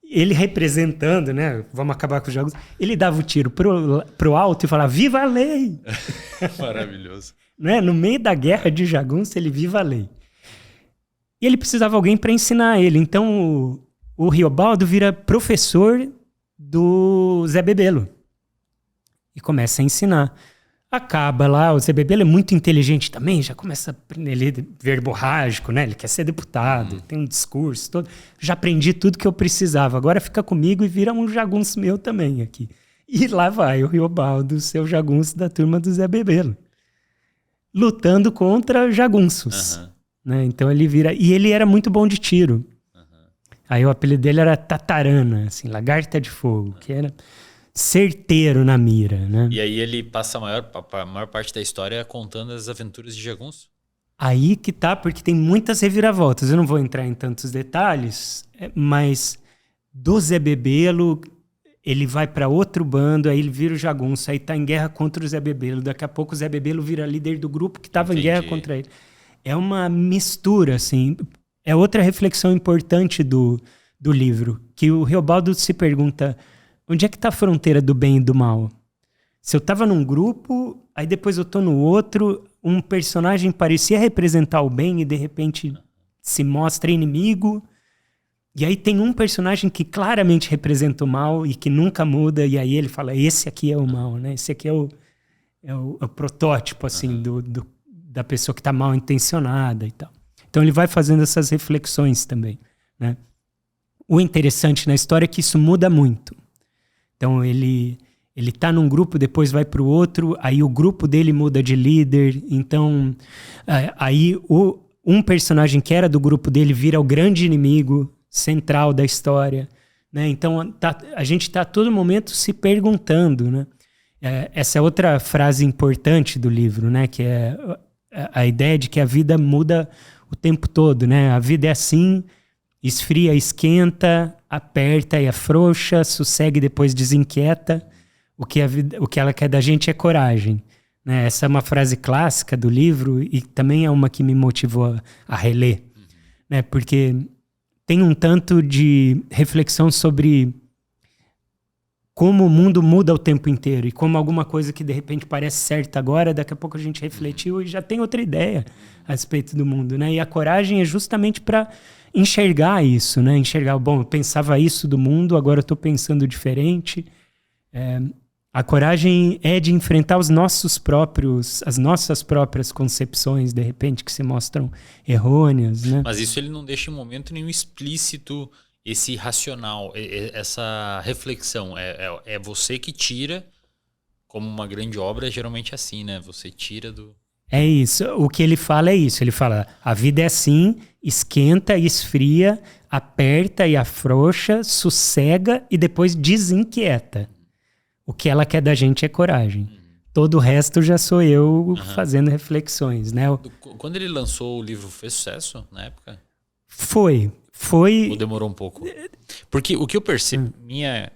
ele representando, né? Vamos acabar com os jogos. Ele dava o tiro pro alto e falava, viva a lei! Maravilhoso. Né? No meio da guerra de jagunço, ele viva a lei. E ele precisava de alguém para ensinar ele. Então, o Riobaldo vira professor do Zé Bebelo e começa a ensinar. Acaba lá, o Zé Bebelo é muito inteligente também, já começa a aprender, ele é verborrágico, né? Ele quer ser deputado, tem um discurso todo. Já aprendi tudo que eu precisava, agora fica comigo e vira um jagunço meu também aqui. E lá vai o Riobaldo, seu jagunço da turma do Zé Bebelo, lutando contra jagunços. Né? Então ele vira... E ele era muito bom de tiro. Aí o apelido dele era Tatarana, assim, lagarta de fogo, que era certeiro na mira, né? E aí ele passa a maior parte da história contando as aventuras de jagunço? Aí que tá, porque tem muitas reviravoltas. Eu não vou entrar em tantos detalhes, mas do Zé Bebelo, ele vai para outro bando, aí ele vira o jagunço, aí tá em guerra contra o Zé Bebelo. Daqui a pouco o Zé Bebelo vira líder do grupo que estava em guerra contra ele. É uma mistura, assim... É outra reflexão importante do livro, que o Riobaldo se pergunta, onde é que está a fronteira do bem e do mal? Se eu estava num grupo, aí depois eu estou no outro, um personagem parecia representar o bem e de repente se mostra inimigo, e aí tem um personagem que claramente representa o mal e que nunca muda, e aí ele fala, esse aqui é o mal, né? Esse aqui é o protótipo assim, da pessoa que está mal intencionada e tal. Então ele vai fazendo essas reflexões também, né? O interessante na história é que isso muda muito. Então ele tá num grupo, depois vai para o outro, aí o grupo dele muda de líder. Então aí um personagem que era do grupo dele vira o grande inimigo central da história, né? Então a gente está a todo momento se perguntando, né? Essa é outra frase importante do livro, né? Que é a ideia de que a vida muda o tempo todo, né? A vida é assim, esfria, esquenta, aperta e afrouxa, sossega e depois desinquieta. O que ela quer da gente é coragem, né? Essa é uma frase clássica do livro e também é uma que me motivou a reler, né? Porque tem um tanto de reflexão sobre como o mundo muda o tempo inteiro e como alguma coisa que de repente parece certa agora, daqui a pouco a gente refletiu e já tem outra ideia a respeito do mundo, né? E a coragem é justamente para enxergar isso, né? Enxergar, bom, eu pensava isso do mundo, agora eu estou pensando diferente. A coragem é de enfrentar as nossas próprias concepções, de repente, que se mostram errôneas, né? Mas isso ele não deixa em momento nenhum explícito esse racional, essa reflexão. É você que tira, como uma grande obra, geralmente é assim, né? Você tira do... É isso. O que ele fala é isso. Ele fala, a vida é assim, esquenta e esfria, aperta e afrouxa, sossega e depois desinquieta. O que ela quer da gente é coragem. Todo o resto já sou eu fazendo reflexões, né? Quando ele lançou o livro, fez sucesso na época? Foi. Ou demorou um pouco? Porque o que eu percebo, minha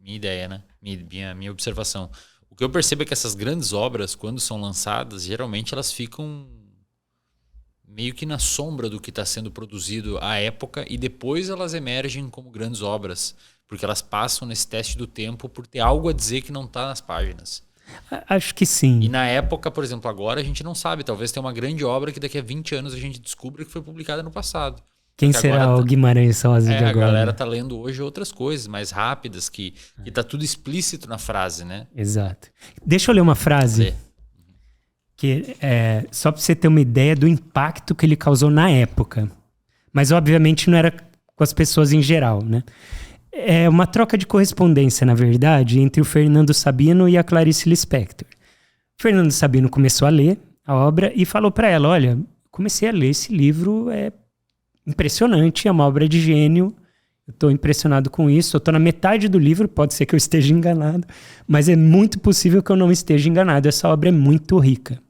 ideia, né? Minha observação. O que eu percebo é que essas grandes obras, quando são lançadas, geralmente elas ficam meio que na sombra do que está sendo produzido à época e depois elas emergem como grandes obras. Porque elas passam nesse teste do tempo por ter algo a dizer que não está nas páginas. Acho que sim. E na época, por exemplo, agora a gente não sabe. Talvez tenha uma grande obra que daqui a 20 anos a gente descubra que foi publicada no passado. Quem será o Guimarães Rosa de agora? A galera tá lendo hoje outras coisas mais rápidas, que tá tudo explícito na frase, né? Exato. Deixa eu ler uma frase. Que só para você ter uma ideia do impacto que ele causou na época. Mas, obviamente, não era com as pessoas em geral, né? É uma troca de correspondência, na verdade, entre o Fernando Sabino e a Clarice Lispector. O Fernando Sabino começou a ler a obra e falou para ela, olha, comecei a ler esse livro, é impressionante, é uma obra de gênio, eu estou impressionado com isso, eu estou na metade do livro, pode ser que eu esteja enganado, mas é muito possível que eu não esteja enganado, essa obra é muito rica.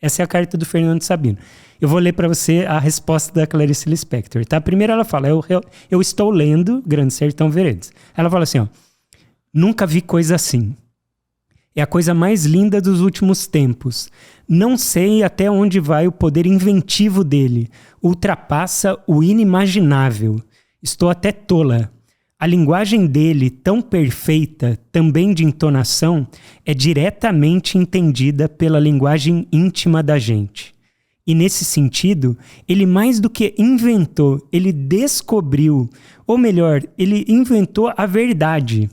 Essa é a carta do Fernando Sabino. Eu vou ler para você a resposta da Clarice Lispector. Tá? Primeiro ela fala, eu estou lendo Grande Sertão Veredas. Ela fala assim, ó, nunca vi coisa assim. É a coisa mais linda dos últimos tempos. Não sei até onde vai o poder inventivo dele. Ultrapassa o inimaginável. Estou até tola. A linguagem dele, tão perfeita, também de entonação, é diretamente entendida pela linguagem íntima da gente. E nesse sentido, ele mais do que inventou, ele descobriu, ou melhor, ele inventou a verdade.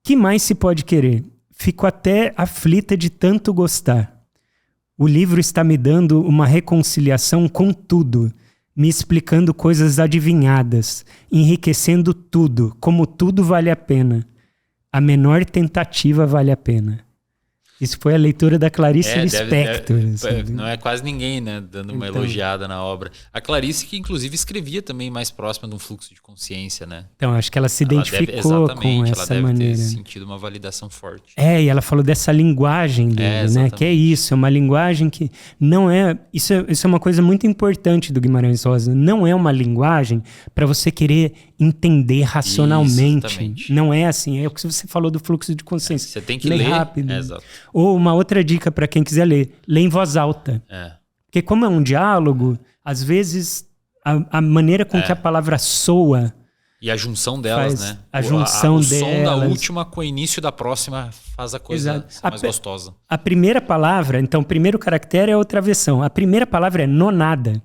Que mais se pode querer? Fico até aflita de tanto gostar. O livro está me dando uma reconciliação com tudo, me explicando coisas adivinhadas, enriquecendo tudo, como tudo vale a pena. A menor tentativa vale a pena. Isso foi a leitura da Clarice Lispector. Não é quase ninguém, né? Dando uma elogiada na obra. A Clarice, que inclusive escrevia também mais próxima de um fluxo de consciência, né? Então, acho que ela se identificou com essa maneira. Ela deve ter sentido uma validação forte. E ela falou dessa linguagem dele, né? Que é isso, é uma linguagem que não é... Isso é uma coisa muito importante do Guimarães Rosa. Não é uma linguagem para você querer entender racionalmente. Isso, não é assim. É o que você falou do fluxo de consciência. Você tem que ler rápido. Exato. Ou uma outra dica para quem quiser ler, lê em voz alta. Porque como é um diálogo, às vezes a maneira com que a palavra soa... E a junção delas, né? A junção delas. O som da última com o início da próxima faz a coisa mais gostosa. A primeira palavra, então o primeiro caractere é outra versão. A primeira palavra é nonada.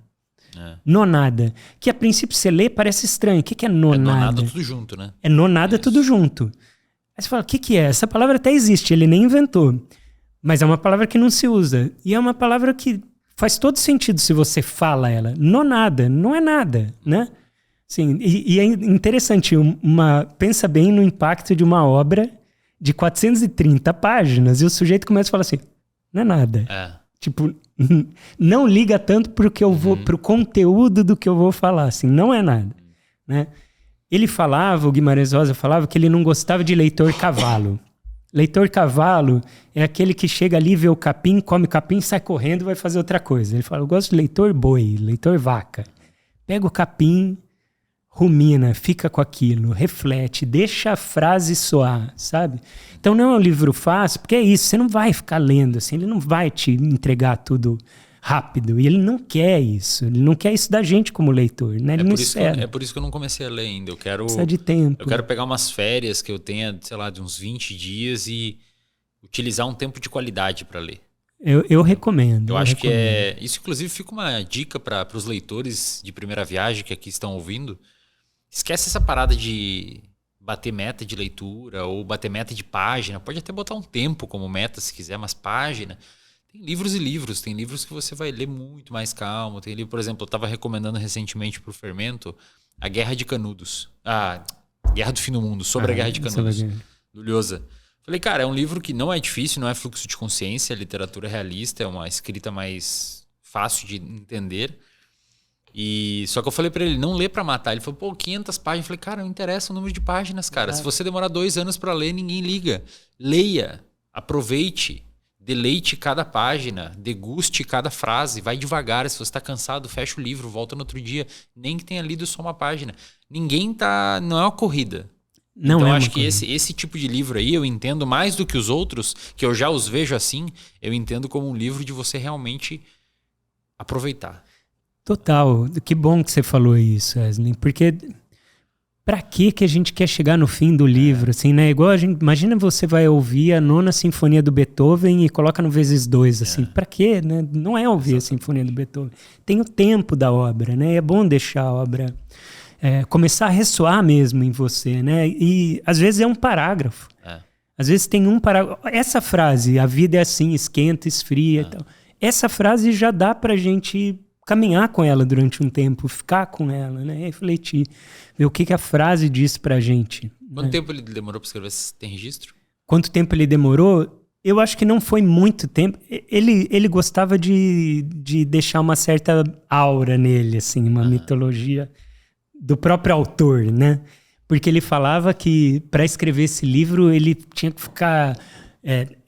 Nonada. Que a princípio você lê parece estranho. O que é nonada? É nonada tudo junto, né? É nonada tudo junto. Aí você fala, o que é? Essa palavra até existe, ele nem inventou. Mas é uma palavra que não se usa. E é uma palavra que faz todo sentido se você fala ela. Nonada, não é nada, né? Sim, e é interessante, pensa bem no impacto de uma obra de 430 páginas e o sujeito começa a falar assim, não é nada. Tipo, não liga tanto pro conteúdo do que eu vou falar, assim, não é nada, né? Ele falava, o Guimarães Rosa falava que ele não gostava de leitor cavalo. Leitor cavalo é aquele que chega ali, vê o capim, come o capim, sai correndo e vai fazer outra coisa. Ele fala, eu gosto de leitor boi, leitor vaca. Pega o capim, rumina, fica com aquilo, reflete, deixa a frase soar, sabe? Então não é um livro fácil, porque é isso, você não vai ficar lendo, assim, ele não vai te entregar tudo rápido, e ele não quer isso, ele não quer isso da gente como leitor, né? Ele não espera. É por isso que eu não comecei a ler ainda, eu quero... Precisa de tempo. Eu quero pegar umas férias que eu tenha, sei lá, de uns 20 dias e utilizar um tempo de qualidade para ler. Eu recomendo. Eu acho que é... Isso, inclusive, fica uma dica para os leitores de primeira viagem que aqui estão ouvindo. Esquece essa parada de bater meta de leitura ou bater meta de página. Pode até botar um tempo como meta se quiser, mas página... Tem livros e livros. Tem livros que você vai ler muito mais calmo. Tem livro, por exemplo, eu estava recomendando recentemente para o Fermento A Guerra de Canudos. Guerra do Fim do Mundo, sobre a Guerra de Canudos, do Lhosa. Falei, cara, é um livro que não é difícil, não é fluxo de consciência, é literatura realista, é uma escrita mais fácil de entender. Só que eu falei pra ele, não lê pra matar. Ele falou, 500 páginas. Eu falei, cara, não interessa o número de páginas, cara. Se você demorar 2 anos pra ler, ninguém liga. Leia, aproveite, deleite cada página, deguste cada frase, vai devagar. Se você tá cansado, fecha o livro, volta no outro dia. Nem que tenha lido só uma página. Não é uma corrida. Não então é eu acho uma que corrida. esse tipo de livro aí, eu entendo mais do que os outros, que eu já os vejo assim, eu entendo como um livro de você realmente aproveitar. Total. Que bom que você falou isso, Wesley. Porque pra que a gente quer chegar no fim do livro, assim, né? Igual a gente... Imagina você vai ouvir a 9ª Sinfonia do Beethoven e coloca no vezes 2, assim. Pra quê, né? Não é ouvir a Sinfonia do Beethoven. Tem o tempo da obra, né? É bom deixar a obra começar a ressoar mesmo em você, né? E às vezes é um parágrafo. Às vezes tem um parágrafo. Essa frase, a vida é assim, esquenta, esfria e tal. Essa frase já dá pra gente caminhar com ela durante um tempo, ficar com ela, né? Refletir, ver o que a frase diz pra gente. Quanto tempo ele demorou pra escrever? Tem registro? Quanto tempo ele demorou? Eu acho que não foi muito tempo. Ele gostava de deixar uma certa aura nele, assim, uma mitologia do próprio autor, né? Porque ele falava que para escrever esse livro ele tinha que ficar...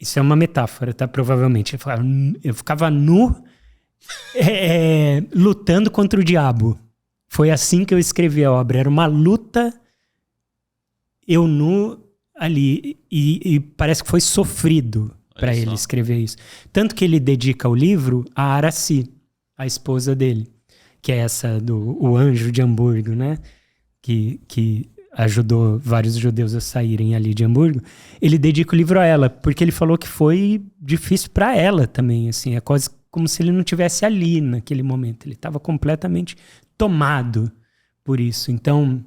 isso é uma metáfora, tá? Provavelmente. Eu ficava nu lutando contra o diabo. Foi assim que eu escrevi a obra. Era uma luta, eu nu ali. E parece que foi sofrido para ele escrever isso. Tanto que ele dedica o livro a Araci, a esposa dele, que é essa o anjo de Hamburgo, né? Que ajudou vários judeus a saírem ali de Hamburgo. Ele dedica o livro a ela, porque ele falou que foi difícil para ela também, assim, é quase como se ele não tivesse ali naquele momento. Ele estava completamente tomado por isso. Então,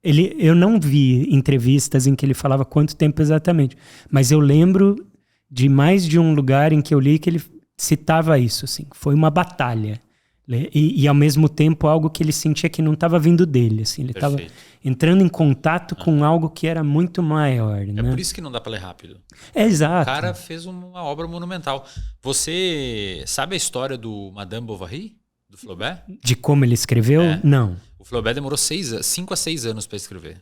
eu não vi entrevistas em que ele falava quanto tempo exatamente, mas eu lembro de mais de um lugar em que eu li que ele citava isso, assim, foi uma batalha. E ao mesmo tempo algo que ele sentia que não estava vindo dele, assim, ele estava entrando em contato com algo que era muito maior, né? É por isso que não dá para ler rápido. Exato. O cara fez uma obra monumental. Você sabe a história do Madame Bovary, do Flaubert? De como ele escreveu? Não. O Flaubert demorou 5 a 6 anos para escrever.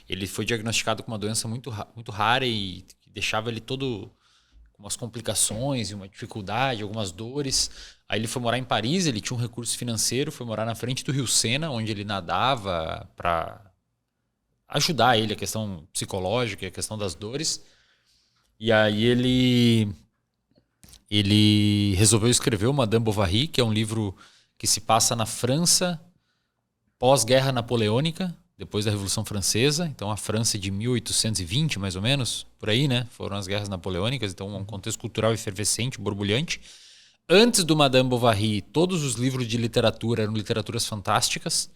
Ele foi diagnosticado com uma doença muito rara e que deixava ele todo com umas complicações e uma dificuldade, algumas dores. Aí ele foi morar em Paris, ele tinha um recurso financeiro, foi morar na frente do Rio Sena, onde ele nadava para ajudar ele, a questão psicológica, a questão das dores. E aí ele resolveu escrever o Madame Bovary, que é um livro que se passa na França pós-guerra napoleônica, depois da Revolução Francesa. Então a França de 1820, mais ou menos, por aí, né? Foram as guerras napoleônicas, então um contexto cultural efervescente, borbulhante. Antes do Madame Bovary, todos os livros de literatura eram literaturas fantásticas.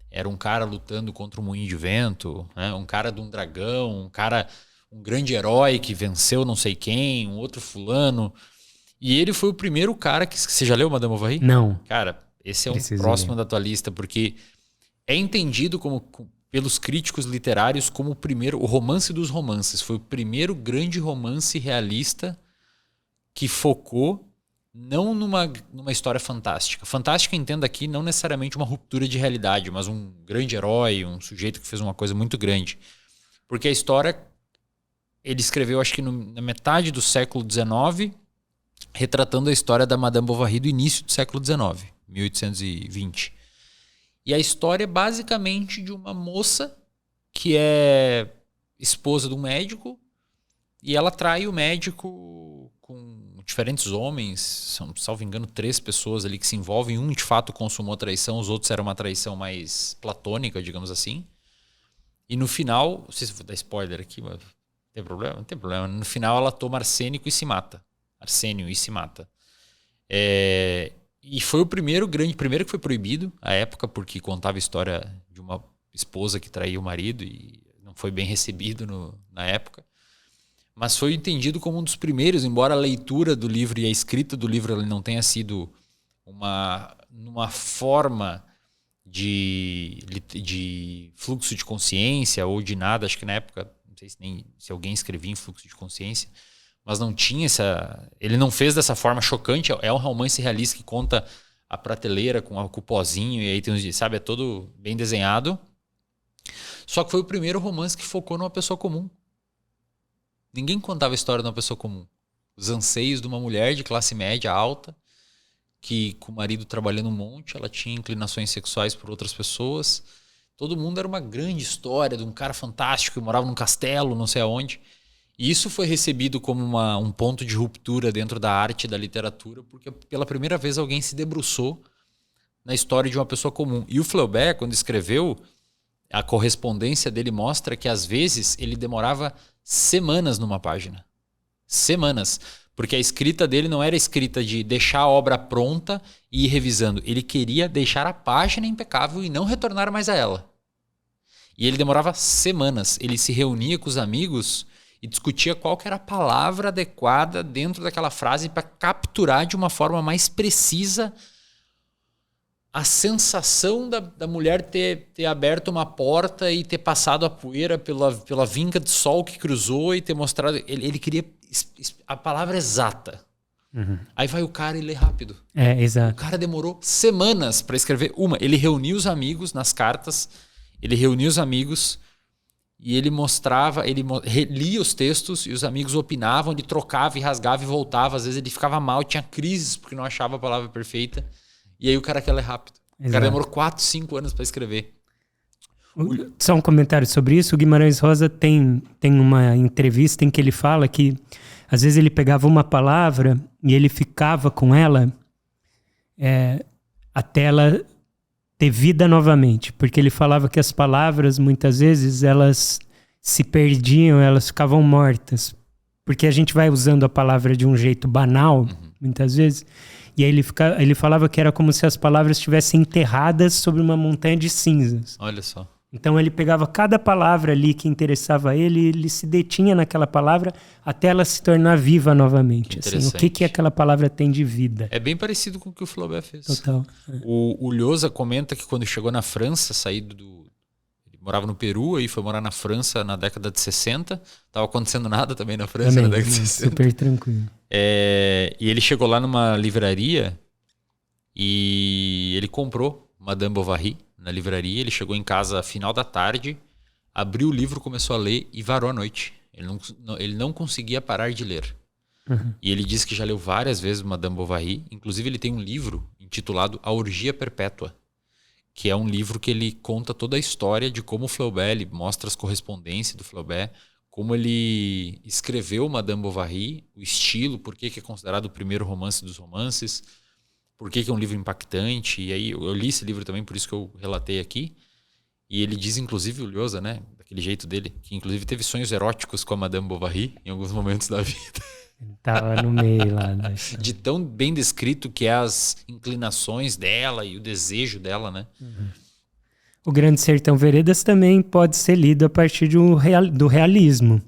Era um cara lutando contra um moinho de vento, né? Um cara de um dragão, um grande herói que venceu não sei quem, um outro fulano. E ele foi o primeiro cara que... Você já leu Madame Bovary? Não. Cara, esse é Preciso próximo ler. da tua lista, porque é entendido pelos críticos literários como o romance dos romances. Foi o primeiro grande romance realista que focou não numa história fantástica. Fantástica, entenda aqui, não necessariamente uma ruptura de realidade, mas um grande herói, um sujeito que fez uma coisa muito grande. Porque a história, ele escreveu, acho que na metade do século XIX, retratando a história da Madame Bovary do início do século XIX, 1820. E a história é basicamente de uma moça que é esposa de um médico e ela trai o médico com diferentes homens, são, salvo engano, 3 pessoas ali que se envolvem. Um, de fato, consumou a traição, os outros eram uma traição mais platônica, digamos assim. E no final, não sei se vou dar spoiler aqui, mas tem problema? Não tem problema. No final, ela toma arsênio e se mata. E foi o primeiro que foi proibido à época, porque contava a história de uma esposa que traía o marido e não foi bem recebido na época. Mas foi entendido como um dos primeiros, embora a leitura do livro e a escrita do livro ele não tenha sido numa forma de fluxo de consciência ou de nada. Acho que na época, não sei se alguém escrevia em fluxo de consciência, mas não tinha ele não fez dessa forma chocante. É um romance realista que conta a prateleira com o pozinho, e aí tem sabe, é todo bem desenhado. Só que foi o primeiro romance que focou numa pessoa comum. Ninguém contava a história de uma pessoa comum. Os anseios de uma mulher de classe média alta, que com o marido trabalhando um monte, ela tinha inclinações sexuais por outras pessoas. Todo mundo era uma grande história de um cara fantástico que morava num castelo, não sei aonde. E isso foi recebido como um ponto de ruptura dentro da arte e da literatura, porque pela primeira vez alguém se debruçou na história de uma pessoa comum. E o Flaubert, quando escreveu, a correspondência dele mostra que às vezes ele demorava semanas numa página. Semanas. Porque a escrita dele não era escrita de deixar a obra pronta e ir revisando. Ele queria deixar a página impecável e não retornar mais a ela. E ele demorava semanas. Ele se reunia com os amigos e discutia qual que era a palavra adequada dentro daquela frase para capturar de uma forma mais precisa a sensação da mulher ter aberto uma porta e ter passado a poeira pela vinca de sol que cruzou e ter mostrado... Ele queria a palavra exata. Uhum. Aí vai o cara e lê rápido. Exato. O cara demorou semanas para escrever uma. Ele reunia os amigos nas cartas, e ele mostrava, ele lia os textos e os amigos opinavam, ele trocava e rasgava e voltava. Às vezes ele ficava mal, tinha crises porque não achava a palavra perfeita. E aí o cara quer ler rápido. Exato. O cara demorou 4, 5 anos para escrever. Só um comentário sobre isso. O Guimarães Rosa tem uma entrevista em que ele fala que às vezes ele pegava uma palavra e ele ficava com ela até ela ter vida novamente. Porque ele falava que as palavras, muitas vezes, elas se perdiam, elas ficavam mortas. Porque a gente vai usando a palavra de um jeito banal, muitas vezes. E aí ele falava que era como se as palavras estivessem enterradas sobre uma montanha de cinzas. Olha só. Então ele pegava cada palavra ali que interessava ele, ele se detinha naquela palavra até ela se tornar viva novamente. Assim, o que aquela palavra tem de vida? É bem parecido com o que o Flaubert fez. Total. O Lhosa comenta que quando chegou na França, ele morava no Peru, aí foi morar na França na década de 60. Tava acontecendo nada também na França na década de 60. Super tranquilo. E ele chegou lá numa livraria e ele comprou Madame Bovary na livraria. Ele chegou em casa final da tarde, abriu o livro, começou a ler e varou a noite. Ele não conseguia parar de ler. Uhum. E ele disse que já leu várias vezes Madame Bovary. Inclusive ele tem um livro intitulado A Orgia Perpétua, que é um livro que ele conta toda a história de como o Flaubert, ele mostra as correspondências do Flaubert, como ele escreveu Madame Bovary, o estilo, por que é considerado o primeiro romance dos romances, por que é um livro impactante. E aí eu li esse livro também, por isso que eu relatei aqui. E ele diz, inclusive, o Lhosa, né, daquele jeito dele, que inclusive teve sonhos eróticos com a Madame Bovary em alguns momentos da vida. Ele tava no meio lá. De tão bem descrito que é as inclinações dela e o desejo dela, né? Uhum. O Grande Sertão Veredas também pode ser lido a partir do realismo.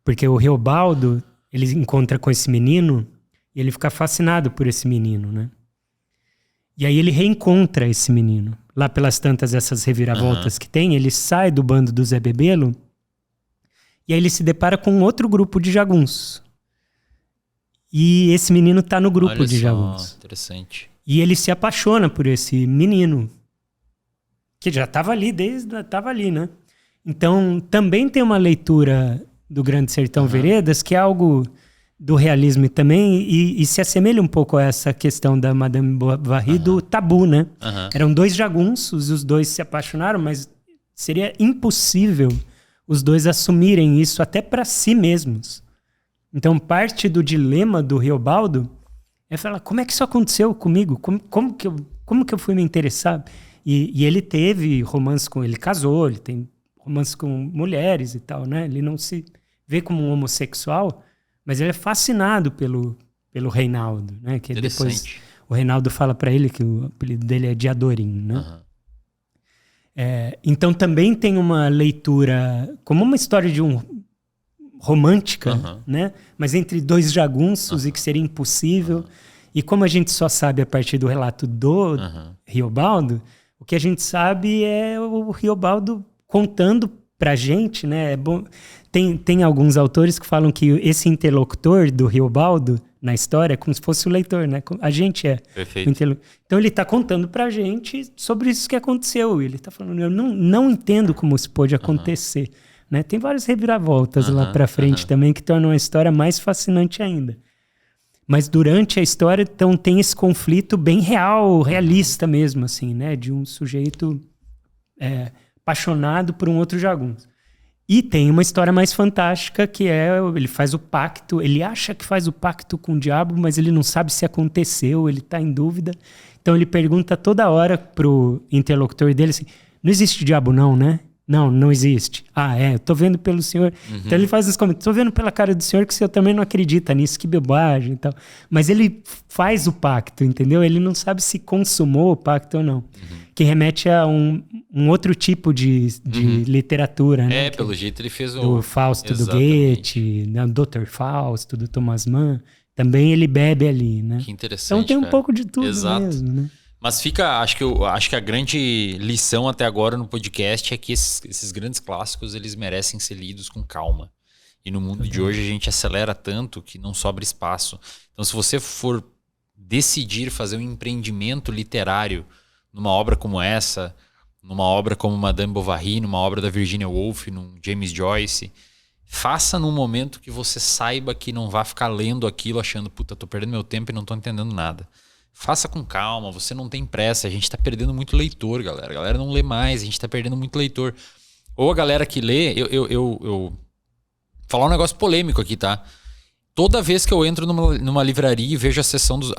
Porque o Reobaldo, ele encontra com esse menino e ele fica fascinado por esse menino, né? E aí ele reencontra esse menino. lá pelas tantas essas reviravoltas que tem, ele sai do bando do Zé Bebelo e aí ele se depara com outro grupo de jagunços. E esse menino tá no grupo Olha de só, jagunços. Interessante. E ele se apaixona por esse menino, que já estava ali, estava ali, né? Então, também tem uma leitura do Grande Sertão Veredas, que é algo do realismo também, e se assemelha um pouco a essa questão da Madame Bovary do tabu, né? Eram 2 jagunços, os 2 se apaixonaram, mas seria impossível os 2 assumirem isso até para si mesmos. Então, parte do dilema do Riobaldo é falar, como é que isso aconteceu comigo? Como que eu fui me interessar? E ele teve romance com... Ele casou, ele tem romance com mulheres e tal, né? Ele não se vê como um homossexual, mas ele é fascinado pelo Reinaldo, né? Que depois o Reinaldo fala para ele que o apelido dele é Diadorim, né? Então também tem uma leitura como uma história de romântica, né? Mas entre 2 jagunços e que seria impossível. E como a gente só sabe a partir do relato do Riobaldo, o que a gente sabe é o Riobaldo contando pra gente, né? É bom. Tem alguns autores que falam que esse interlocutor do Riobaldo na história é como se fosse o leitor, né? A gente é. Perfeito. Então ele tá contando pra gente sobre isso que aconteceu. Ele tá falando, eu não entendo como isso pôde acontecer. Né? Tem várias reviravoltas lá pra frente também que tornam a história mais fascinante ainda. Mas durante a história, então, tem esse conflito bem real, realista mesmo, assim, né? De um sujeito apaixonado por um outro jagunço. E tem uma história mais fantástica que ele faz o pacto, ele acha que faz o pacto com o diabo, mas ele não sabe se aconteceu, ele tá em dúvida. Então ele pergunta toda hora pro interlocutor dele assim, não existe diabo não, né? Não existe. Eu tô vendo pelo senhor. Então ele faz os comentários, tô vendo pela cara do senhor que o senhor também não acredita nisso, que bobagem e tal. Mas ele faz o pacto, entendeu? Ele não sabe se consumou o pacto ou não. Que remete a um outro tipo de literatura, né? Pelo jeito ele fez o Fausto do Goethe, né? O Dr. Fausto, do Thomas Mann. Também ele bebe ali, né? Que interessante, então tem um pouco de tudo mesmo, né? Mas acho que a grande lição até agora no podcast é que esses grandes clássicos, eles merecem ser lidos com calma. E no mundo de hoje a gente acelera tanto que não sobra espaço. Então se você for decidir fazer um empreendimento literário numa obra como essa, numa obra como Madame Bovary, numa obra da Virginia Woolf, num James Joyce, faça num momento que você saiba que não vai ficar lendo aquilo achando, puta, tô perdendo meu tempo e não tô entendendo nada. Faça com calma, você não tem pressa. A gente tá perdendo muito leitor, galera. A galera não lê mais, a gente tá perdendo muito leitor. Ou a galera que lê, eu falar um negócio polêmico aqui, tá? Toda vez que eu entro numa livraria e vejo a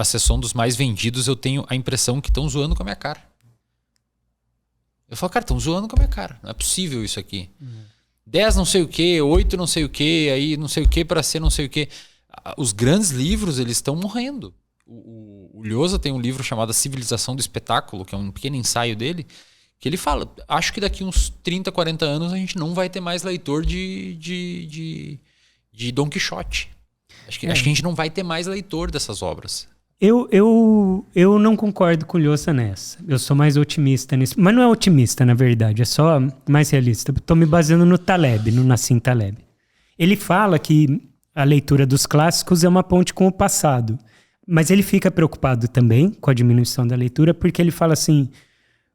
sessão dos mais vendidos, eu tenho a impressão que estão zoando com a minha cara. Eu falo, cara, estão zoando com a minha cara. Não é possível isso aqui. 10 não sei o que, 8 não sei o que, aí não sei o que para ser não sei o que. Os grandes livros, eles estão morrendo. O Lhosa tem um livro chamado A Civilização do Espetáculo, que é um pequeno ensaio dele, que ele fala, acho que daqui uns 30, 40 anos a gente não vai ter mais leitor de Dom Quixote. Acho que a gente não vai ter mais leitor dessas obras. Eu não concordo com o Lhosa nessa. Eu sou mais otimista nisso. Mas não é otimista, na verdade. É só mais realista. Estou me baseando no Taleb, no Nassim Taleb. Ele fala que a leitura dos clássicos é uma ponte com o passado. Mas ele fica preocupado também com a diminuição da leitura, porque ele fala assim,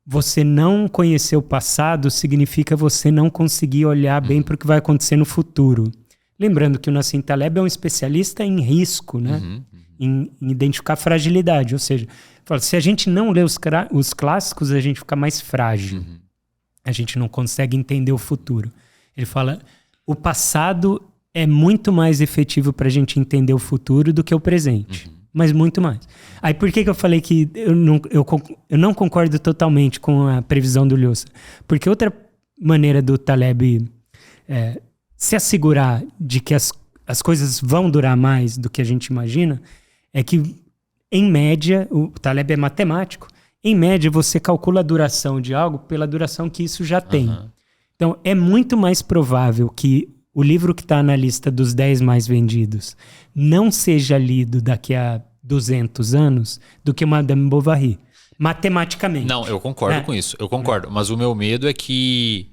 você não conhecer o passado significa você não conseguir olhar bem para o que vai acontecer no futuro. Lembrando que o Nassim Taleb é um especialista em risco, né? Em identificar fragilidade. Ou seja, fala, se a gente não lê os clássicos, a gente fica mais frágil. A gente não consegue entender o futuro. Ele fala, o passado é muito mais efetivo para a gente entender o futuro do que o presente. Mas muito mais. Aí por que eu falei que eu não concordo totalmente com a previsão do Lhosa? Porque outra maneira do Taleb se assegurar de que as coisas vão durar mais do que a gente imagina é que, em média, o Taleb é matemático, em média você calcula a duração de algo pela duração que isso já tem. Então é muito mais provável que o livro que está na lista dos 10 mais vendidos não seja lido daqui a 200 anos do que Madame Bovary. matematicamente. Não, eu concordo com isso. Eu concordo. Mas o meu medo é que...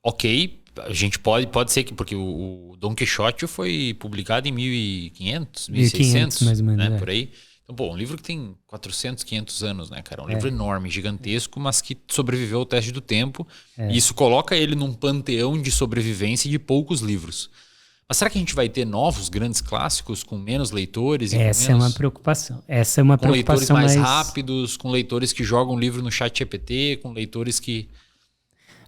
Ok, a gente pode ser que... Porque o Dom Quixote foi publicado em 1500, 1600, mais ou menos, né? Por aí. Então, pô, um livro que tem 400, 500 anos, né, cara? Um livro enorme, gigantesco, mas que sobreviveu ao teste do tempo. E isso coloca ele num panteão de sobrevivência de poucos livros. Mas será que a gente vai ter novos grandes clássicos com menos leitores? Essa é uma preocupação. Essa é uma preocupação com leitores mais rápidos, com leitores que jogam livro no chat GPT, com leitores que...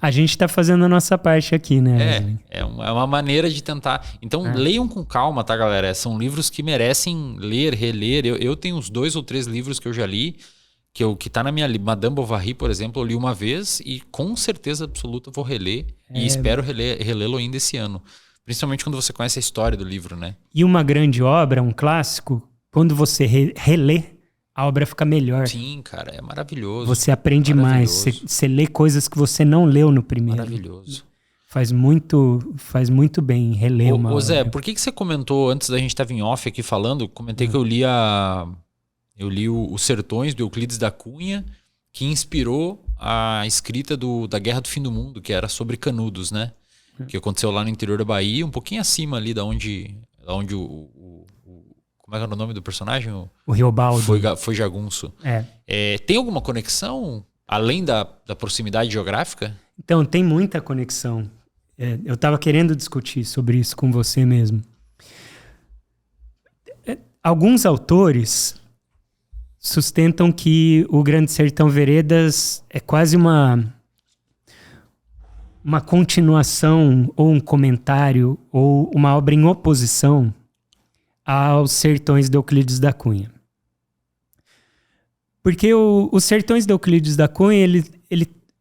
A gente está fazendo a nossa parte aqui, né? É uma maneira de tentar... Então, leiam com calma, tá, galera? São livros que merecem ler, reler. Eu tenho uns 2 ou 3 livros que eu já li, que tá na minha... Madame Bovary, por exemplo, eu li uma vez e com certeza absoluta vou reler. E espero relê-lo ainda esse ano. Principalmente quando você conhece a história do livro, né? E uma grande obra, um clássico, quando você relê, a obra fica melhor. Sim, cara, é maravilhoso. Você aprende mais, você lê coisas que você não leu no primeiro. Maravilhoso. Faz muito bem reler uma obra. Zé, por que você comentou, antes da gente estar em off aqui falando, comentei que eu li Os Sertões, do Euclides da Cunha, que inspirou a escrita da Guerra do Fim do Mundo, que era sobre Canudos, né? Que aconteceu lá no interior da Bahia, um pouquinho acima ali da onde como é que era o nome do personagem? O Riobaldo. Foi Jagunço. Tem alguma conexão, além da proximidade geográfica? Então, tem muita conexão. Eu estava querendo discutir sobre isso com você mesmo. Alguns autores sustentam que o Grande Sertão Veredas é quase uma continuação, ou um comentário, ou uma obra em oposição aos Sertões de Euclides da Cunha. Porque os Sertões de Euclides da Cunha,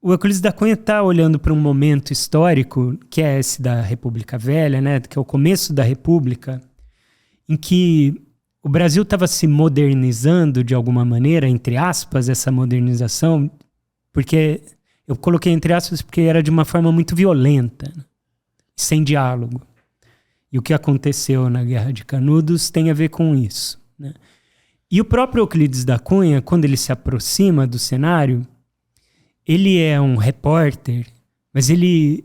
o Euclides da Cunha está olhando para um momento histórico, que é esse da República Velha, né, que é o começo da República, em que o Brasil estava se modernizando de alguma maneira, entre aspas, essa modernização, porque eu coloquei entre aspas porque era de uma forma muito violenta, sem diálogo. E o que aconteceu na Guerra de Canudos tem a ver com isso, né? E o próprio Euclides da Cunha, quando ele se aproxima do cenário, ele é um repórter, mas ele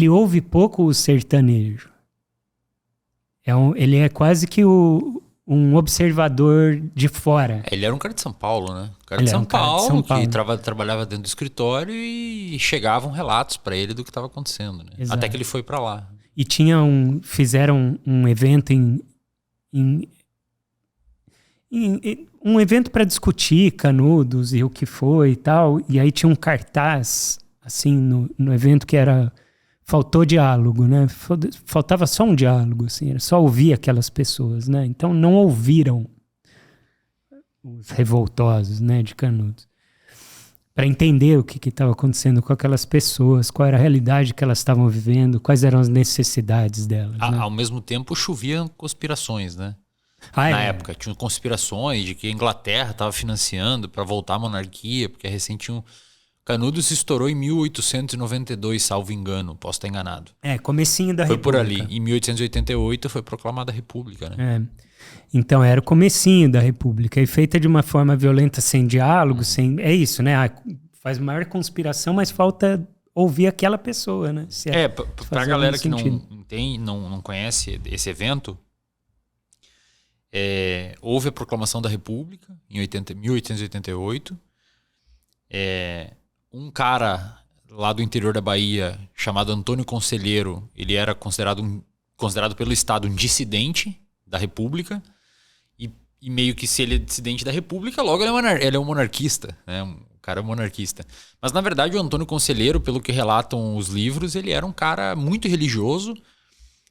ouve pouco o sertanejo. Ele é quase que um observador de fora. Ele era um cara de São Paulo, né? Um cara de São Paulo que trabalhava dentro do escritório e chegavam relatos para ele do que estava acontecendo, né? Até que ele foi para lá. E fizeram um evento um evento para discutir Canudos e o que foi e tal. E aí tinha um cartaz assim no evento que era... Faltou diálogo, né? Faltava só um diálogo, assim, era só ouvir aquelas pessoas, né? Então não ouviram os revoltosos, né, de Canudos, para entender o que estava acontecendo com aquelas pessoas, qual era a realidade que elas estavam vivendo, quais eram as necessidades delas. Né? Ao mesmo tempo choviam conspirações, né? Na época tinham conspirações de que a Inglaterra estava financiando para voltar à monarquia, porque recém tinham... Canudos estourou em 1892, salvo engano, posso estar enganado. Comecinho da República. Foi por ali. Em 1888 foi proclamada a República, né? Então era o comecinho da República, e feita de uma forma violenta, sem diálogo, sem... É isso, né? Faz maior conspiração, mas falta ouvir aquela pessoa, né? Pra galera que não entende, não conhece esse evento, houve a proclamação da República em 1888. Um cara lá do interior da Bahia, chamado Antônio Conselheiro, ele era considerado pelo Estado um dissidente da República, e meio que se ele é dissidente da República, logo ele é um monarquista, né? Um cara monarquista. Mas na verdade o Antônio Conselheiro, pelo que relatam os livros, ele era um cara muito religioso,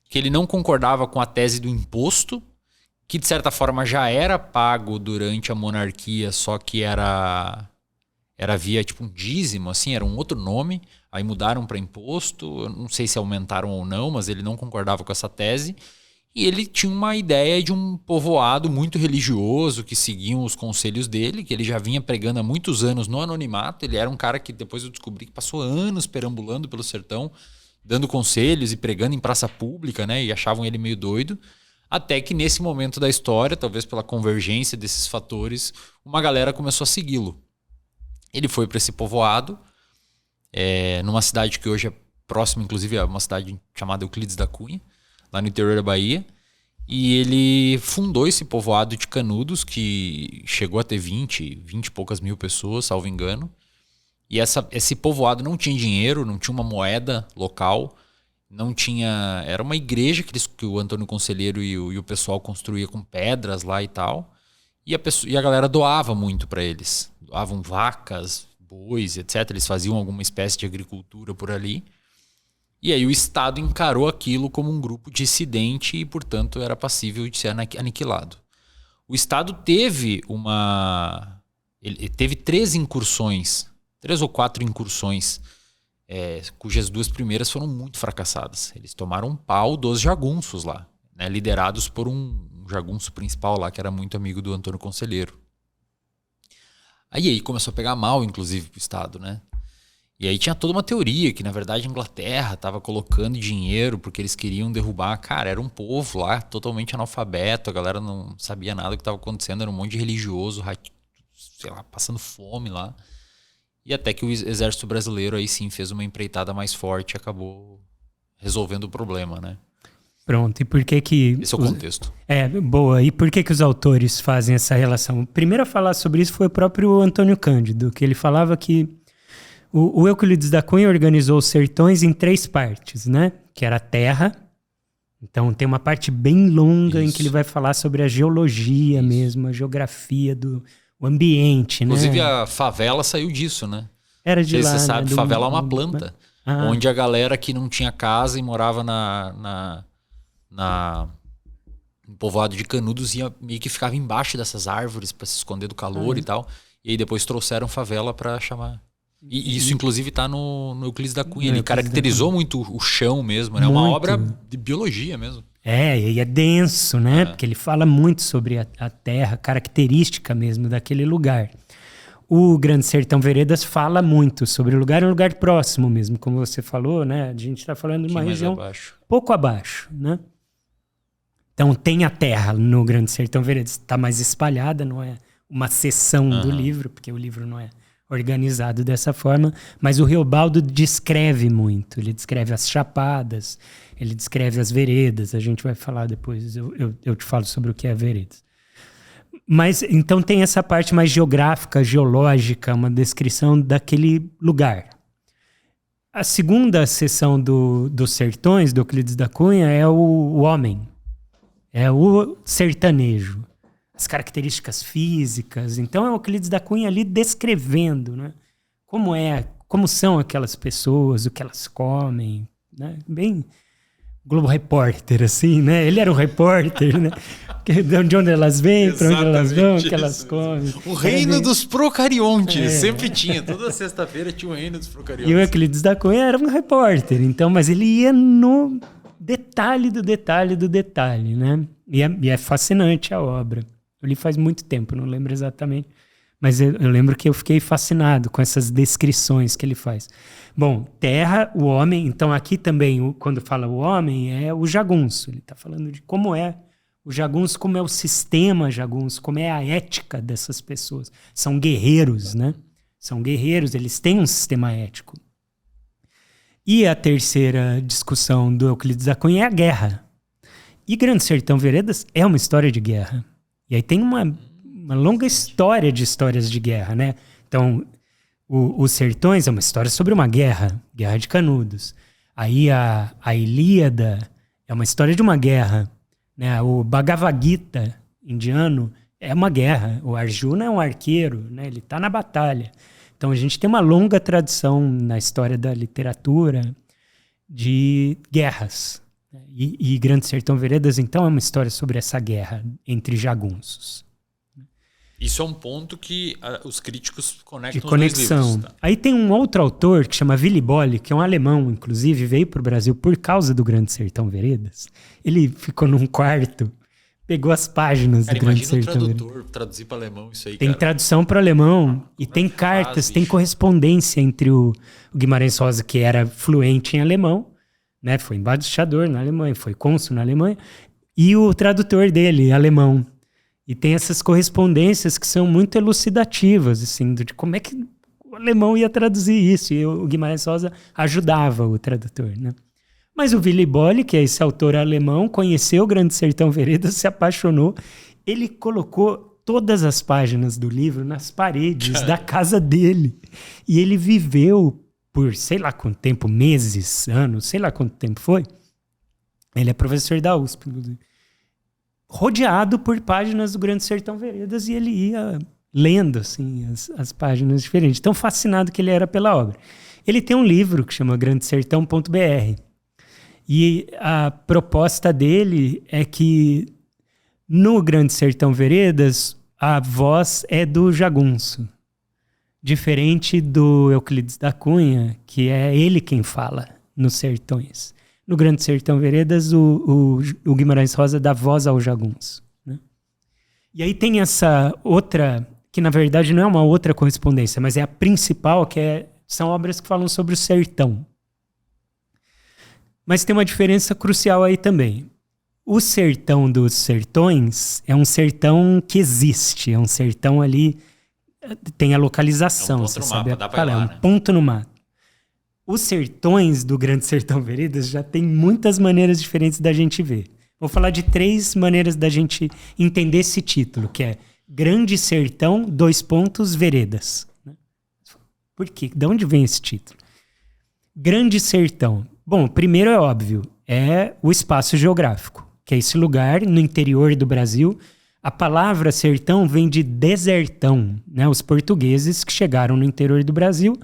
que ele não concordava com a tese do imposto, que de certa forma já era pago durante a monarquia, só que era via tipo um dízimo, assim, era um outro nome, aí mudaram para imposto, eu não sei se aumentaram ou não, mas ele não concordava com essa tese, e ele tinha uma ideia de um povoado muito religioso, que seguiam os conselhos dele, que ele já vinha pregando há muitos anos no anonimato. Ele era um cara que depois eu descobri que passou anos perambulando pelo sertão, dando conselhos e pregando em praça pública, né, e achavam ele meio doido, Até que nesse momento da história, talvez pela convergência desses fatores, uma galera começou a segui-lo. Ele foi para esse povoado, numa cidade que hoje é próxima, inclusive, a uma cidade chamada Euclides da Cunha, lá no interior da Bahia. E ele fundou esse povoado de Canudos, que chegou a ter 20 e poucas mil pessoas, salvo engano. E esse povoado não tinha dinheiro, não tinha uma moeda local, não tinha... Era uma igreja que o Antônio Conselheiro e o pessoal construía com pedras lá e tal. E a galera doava muito para eles. Doavam vacas, bois, etc. Eles faziam alguma espécie de agricultura por ali. E aí o Estado encarou aquilo como um grupo dissidente e, portanto, era passível de ser aniquilado. O Estado teve ele teve 3 ou 4 incursões, cujas 2 primeiras foram muito fracassadas. Eles tomaram um pau dos jagunços lá, né, liderados por um jagunço principal lá, que era muito amigo do Antônio Conselheiro. Aí começou a pegar mal, inclusive, pro Estado, né? E aí tinha toda uma teoria que, na verdade, a Inglaterra estava colocando dinheiro porque eles queriam derrubar. Cara, era um povo lá totalmente analfabeto, a galera não sabia nada do que estava acontecendo, era um monte de religioso, sei lá, passando fome lá. E até que o exército brasileiro aí sim fez uma empreitada mais forte e acabou resolvendo o problema, né? Pronto, e por que esse é o contexto. Boa. E por que os autores fazem essa relação? O primeiro a falar sobre isso foi o próprio Antônio Cândido, que ele falava que o Euclides da Cunha organizou os sertões em 3 partes, né? Que era a terra. Então tem uma parte bem longa em que ele vai falar sobre a geologia mesmo, a geografia do ambiente, Inclusive, né? a favela saiu disso, né? Era de lá, você sabe, né? favela é uma planta. Onde a galera que não tinha casa e morava no povoado de Canudos meio que ficava embaixo dessas árvores para se esconder do calor e tal. E aí depois trouxeram favela para chamar. E isso, inclusive, tá no Euclides da Cunha. Ele caracterizou muito o chão mesmo, né? Uma obra de biologia mesmo. E é denso, né? Porque ele fala muito sobre a terra, característica mesmo daquele lugar. O Grande Sertão Veredas fala muito sobre o lugar, é um lugar próximo mesmo, como você falou, né? A gente está falando de uma região pouco abaixo, né? Então tem a terra no Grande Sertão Veredas, está mais espalhada, não é uma seção do livro, porque o livro não é organizado dessa forma, mas o Riobaldo descreve muito, ele descreve as chapadas, ele descreve as veredas, a gente vai falar depois, eu te falo sobre o que é veredas. Mas então tem essa parte mais geográfica, geológica, uma descrição daquele lugar. A segunda seção dos sertões, do Euclides da Cunha, é o homem, é o sertanejo. As características físicas. Então é o Euclides da Cunha ali descrevendo, né? Como são aquelas pessoas, o que elas comem, né? Bem Globo Repórter, assim, né? Ele era um repórter, né? De onde elas vêm, para onde elas vão, o que elas comem. O reino dos procariontes, sempre tinha. Toda sexta-feira tinha o reino dos procariontes. E o Euclides da Cunha era um repórter, então, mas ele ia no detalhe do detalhe do detalhe, né? E é fascinante a obra. Eu li faz muito tempo, não lembro exatamente. Mas eu lembro que eu fiquei fascinado com essas descrições que ele faz. Bom, terra, o homem. Então aqui também, quando fala o homem, é o jagunço. Ele está falando de como é o jagunço, como é o sistema jagunço, como é a ética dessas pessoas. São guerreiros, né? São guerreiros, eles têm um sistema ético. E a terceira discussão do Euclides da Cunha é a guerra. E Grande Sertão Veredas é uma história de guerra. E aí tem uma longa história de histórias de guerra, né? Então, os Sertões é uma história sobre uma guerra de Canudos. Aí a Ilíada é uma história de uma guerra, né? O Bhagavad Gita indiano é uma guerra. O Arjuna é um arqueiro, né? Ele está na batalha. Então a gente tem uma longa tradição na história da literatura de guerras. E Grande Sertão Veredas, então, é uma história sobre essa guerra entre jagunços. Isso é um ponto que os críticos conectam de conexão. Os dois livros, tá? Aí tem um outro autor que chama Willy Bolle, que é um alemão, inclusive, veio para o Brasil por causa do Grande Sertão Veredas. Ele ficou num quarto, pegou as páginas do Grande Sertão Veredas. Imagina o tradutor traduzir para alemão isso aí, Tem cara. tradução para alemão e tem cartas, tem correspondência entre o Guimarães Rosa, que era fluente em alemão, né? Foi embaixador na Alemanha, foi cônsul na Alemanha, e o tradutor dele, alemão. E tem essas correspondências que são muito elucidativas, assim, de como é que o alemão ia traduzir isso. E o Guimarães Rosa ajudava o tradutor, né? Mas o Willy Bolle, que é esse autor alemão, conheceu o Grande Sertão Veredas, se apaixonou. Ele colocou todas as páginas do livro nas paredes da casa dele. E ele viveu por sei lá quanto tempo, meses, anos, sei lá quanto tempo foi. Ele é professor da USP, inclusive. Rodeado por páginas do Grande Sertão Veredas, e ele ia lendo assim, as páginas diferentes. Tão fascinado que ele era pela obra. Ele tem um livro que chama grandesertão.br. E a proposta dele é que no Grande Sertão Veredas a voz é do jagunço. Diferente do Euclides da Cunha, que é ele quem fala nos sertões. No Grande Sertão Veredas, o Guimarães Rosa dá voz ao jagunço, né? E aí tem essa outra, que na verdade não é uma outra correspondência, mas é a principal, são obras que falam sobre o sertão. Mas tem uma diferença crucial aí também. O sertão dos sertões é um sertão que existe, é um sertão ali, tem a localização, é um você sabe? Mapa, dá pra ir lá, é um né? ponto no mapa. Os sertões do Grande Sertão Veredas já tem muitas maneiras diferentes da gente ver. Vou falar de 3 maneiras da gente entender esse título, que é Grande Sertão, Veredas. Por quê? De onde vem esse título? Grande Sertão. Bom, primeiro é óbvio, é o espaço geográfico, que é esse lugar no interior do Brasil. A palavra sertão vem de desertão, né? Os portugueses que chegaram no interior do Brasil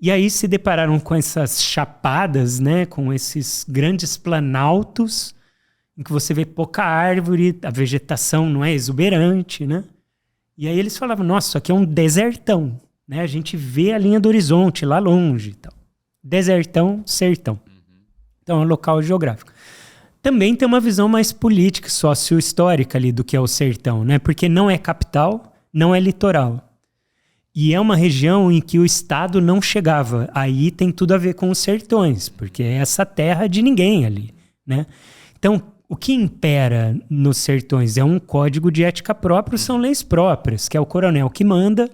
e aí se depararam com essas chapadas, né? Com esses grandes planaltos em que você vê pouca árvore, a vegetação não é exuberante, né? E aí eles falavam, nossa, isso aqui é um desertão, né? A gente vê a linha do horizonte lá longe e tal. Desertão, sertão. Então é um local geográfico. Também tem uma visão mais política, sócio-histórica ali do que é o sertão, né? Porque não é capital, não é litoral. E é uma região em que o Estado não chegava. Aí tem tudo a ver com os sertões, porque é essa terra de ninguém ali, né? Então, o que impera nos sertões é um código de ética próprio, são leis próprias, que é o coronel que manda.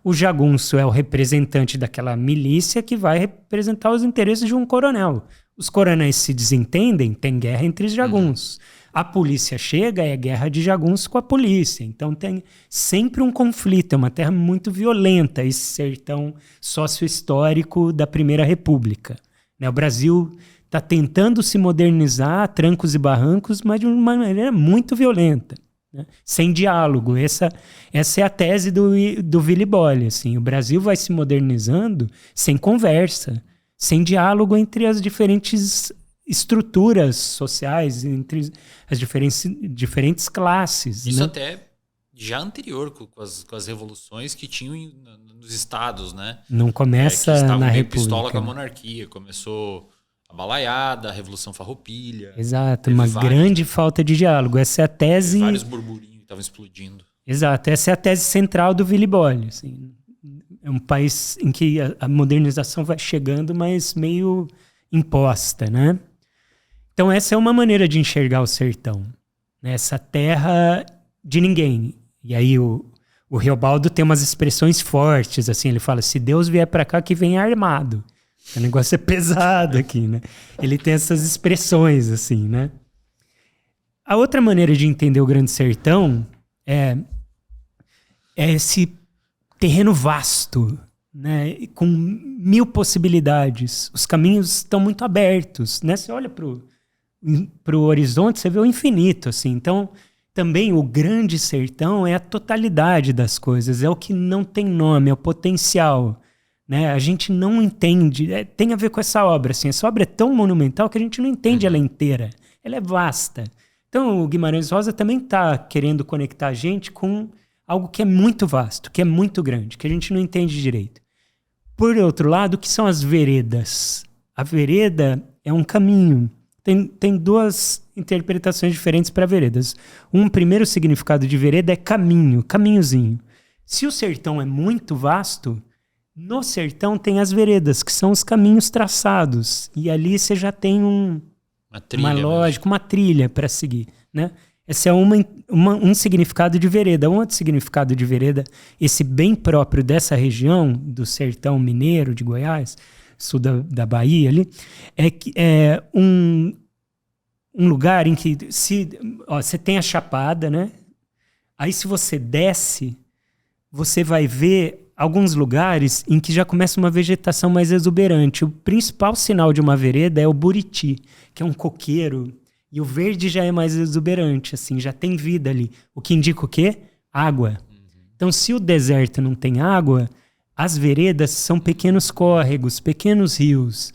O jagunço é o representante daquela milícia que vai representar os interesses de um coronel. Os coronéis se desentendem, tem guerra entre os jagunços. A polícia chega, é guerra de jagunço com a polícia. Então tem sempre um conflito, é uma terra muito violenta, esse sertão sócio-histórico da Primeira República, né? O Brasil está tentando se modernizar a trancos e barrancos, mas de uma maneira muito violenta, né? Sem diálogo. Essa é a tese do Willy Bolle. Assim. O Brasil vai se modernizando sem conversa, sem diálogo entre as diferentes estruturas sociais, entre as diferentes classes. Isso, né? até já anterior com as revoluções que tinham nos estados, né? Não começa que estavam na meio República. pistola com a monarquia. Começou a balaiada, a Revolução Farroupilha. Exato, uma grande falta de diálogo. Essa é a tese... Vários burburinhos que estavam explodindo. Exato, essa é a tese central do Willy Bolle. Assim. É um país em que a modernização vai chegando, mas meio imposta, né? Então essa é uma maneira de enxergar o sertão. Né? Essa terra de ninguém. E aí o Reobaldo tem umas expressões fortes, assim, ele fala, se Deus vier para cá, que venha armado. O negócio é pesado aqui, né? Ele tem essas expressões, assim, né? A outra maneira de entender o Grande Sertão é esse terreno vasto, né? Com 1000 possibilidades. Os caminhos estão muito abertos, né? Você olha pro horizonte, você vê o infinito, assim. Então, também o Grande Sertão é a totalidade das coisas, é o que não tem nome, é o potencial. Né? A gente não entende, tem a ver com essa obra. Assim, essa obra é tão monumental que a gente não entende ela inteira. Ela é vasta. Então o Guimarães Rosa também está querendo conectar a gente com algo que é muito vasto, que é muito grande, que a gente não entende direito. Por outro lado, o que são as veredas? A vereda é um caminho. Tem 2 interpretações diferentes para veredas. Um primeiro significado de vereda é caminho, caminhozinho. Se o sertão é muito vasto, no sertão tem as veredas, que são os caminhos traçados. E ali você já tem uma lógica, uma trilha para seguir, né? Esse é um significado de vereda. Um outro significado de vereda, esse bem próprio dessa região, do sertão mineiro de Goiás, sul da Bahia ali, é um lugar em que você tem a chapada, né? Aí se você desce, você vai ver alguns lugares em que já começa uma vegetação mais exuberante. O principal sinal de uma vereda é o buriti, que é um coqueiro, e o verde já é mais exuberante, assim, já tem vida ali. O que indica o quê? Água. Então, se o deserto não tem água, as veredas são pequenos córregos, pequenos rios.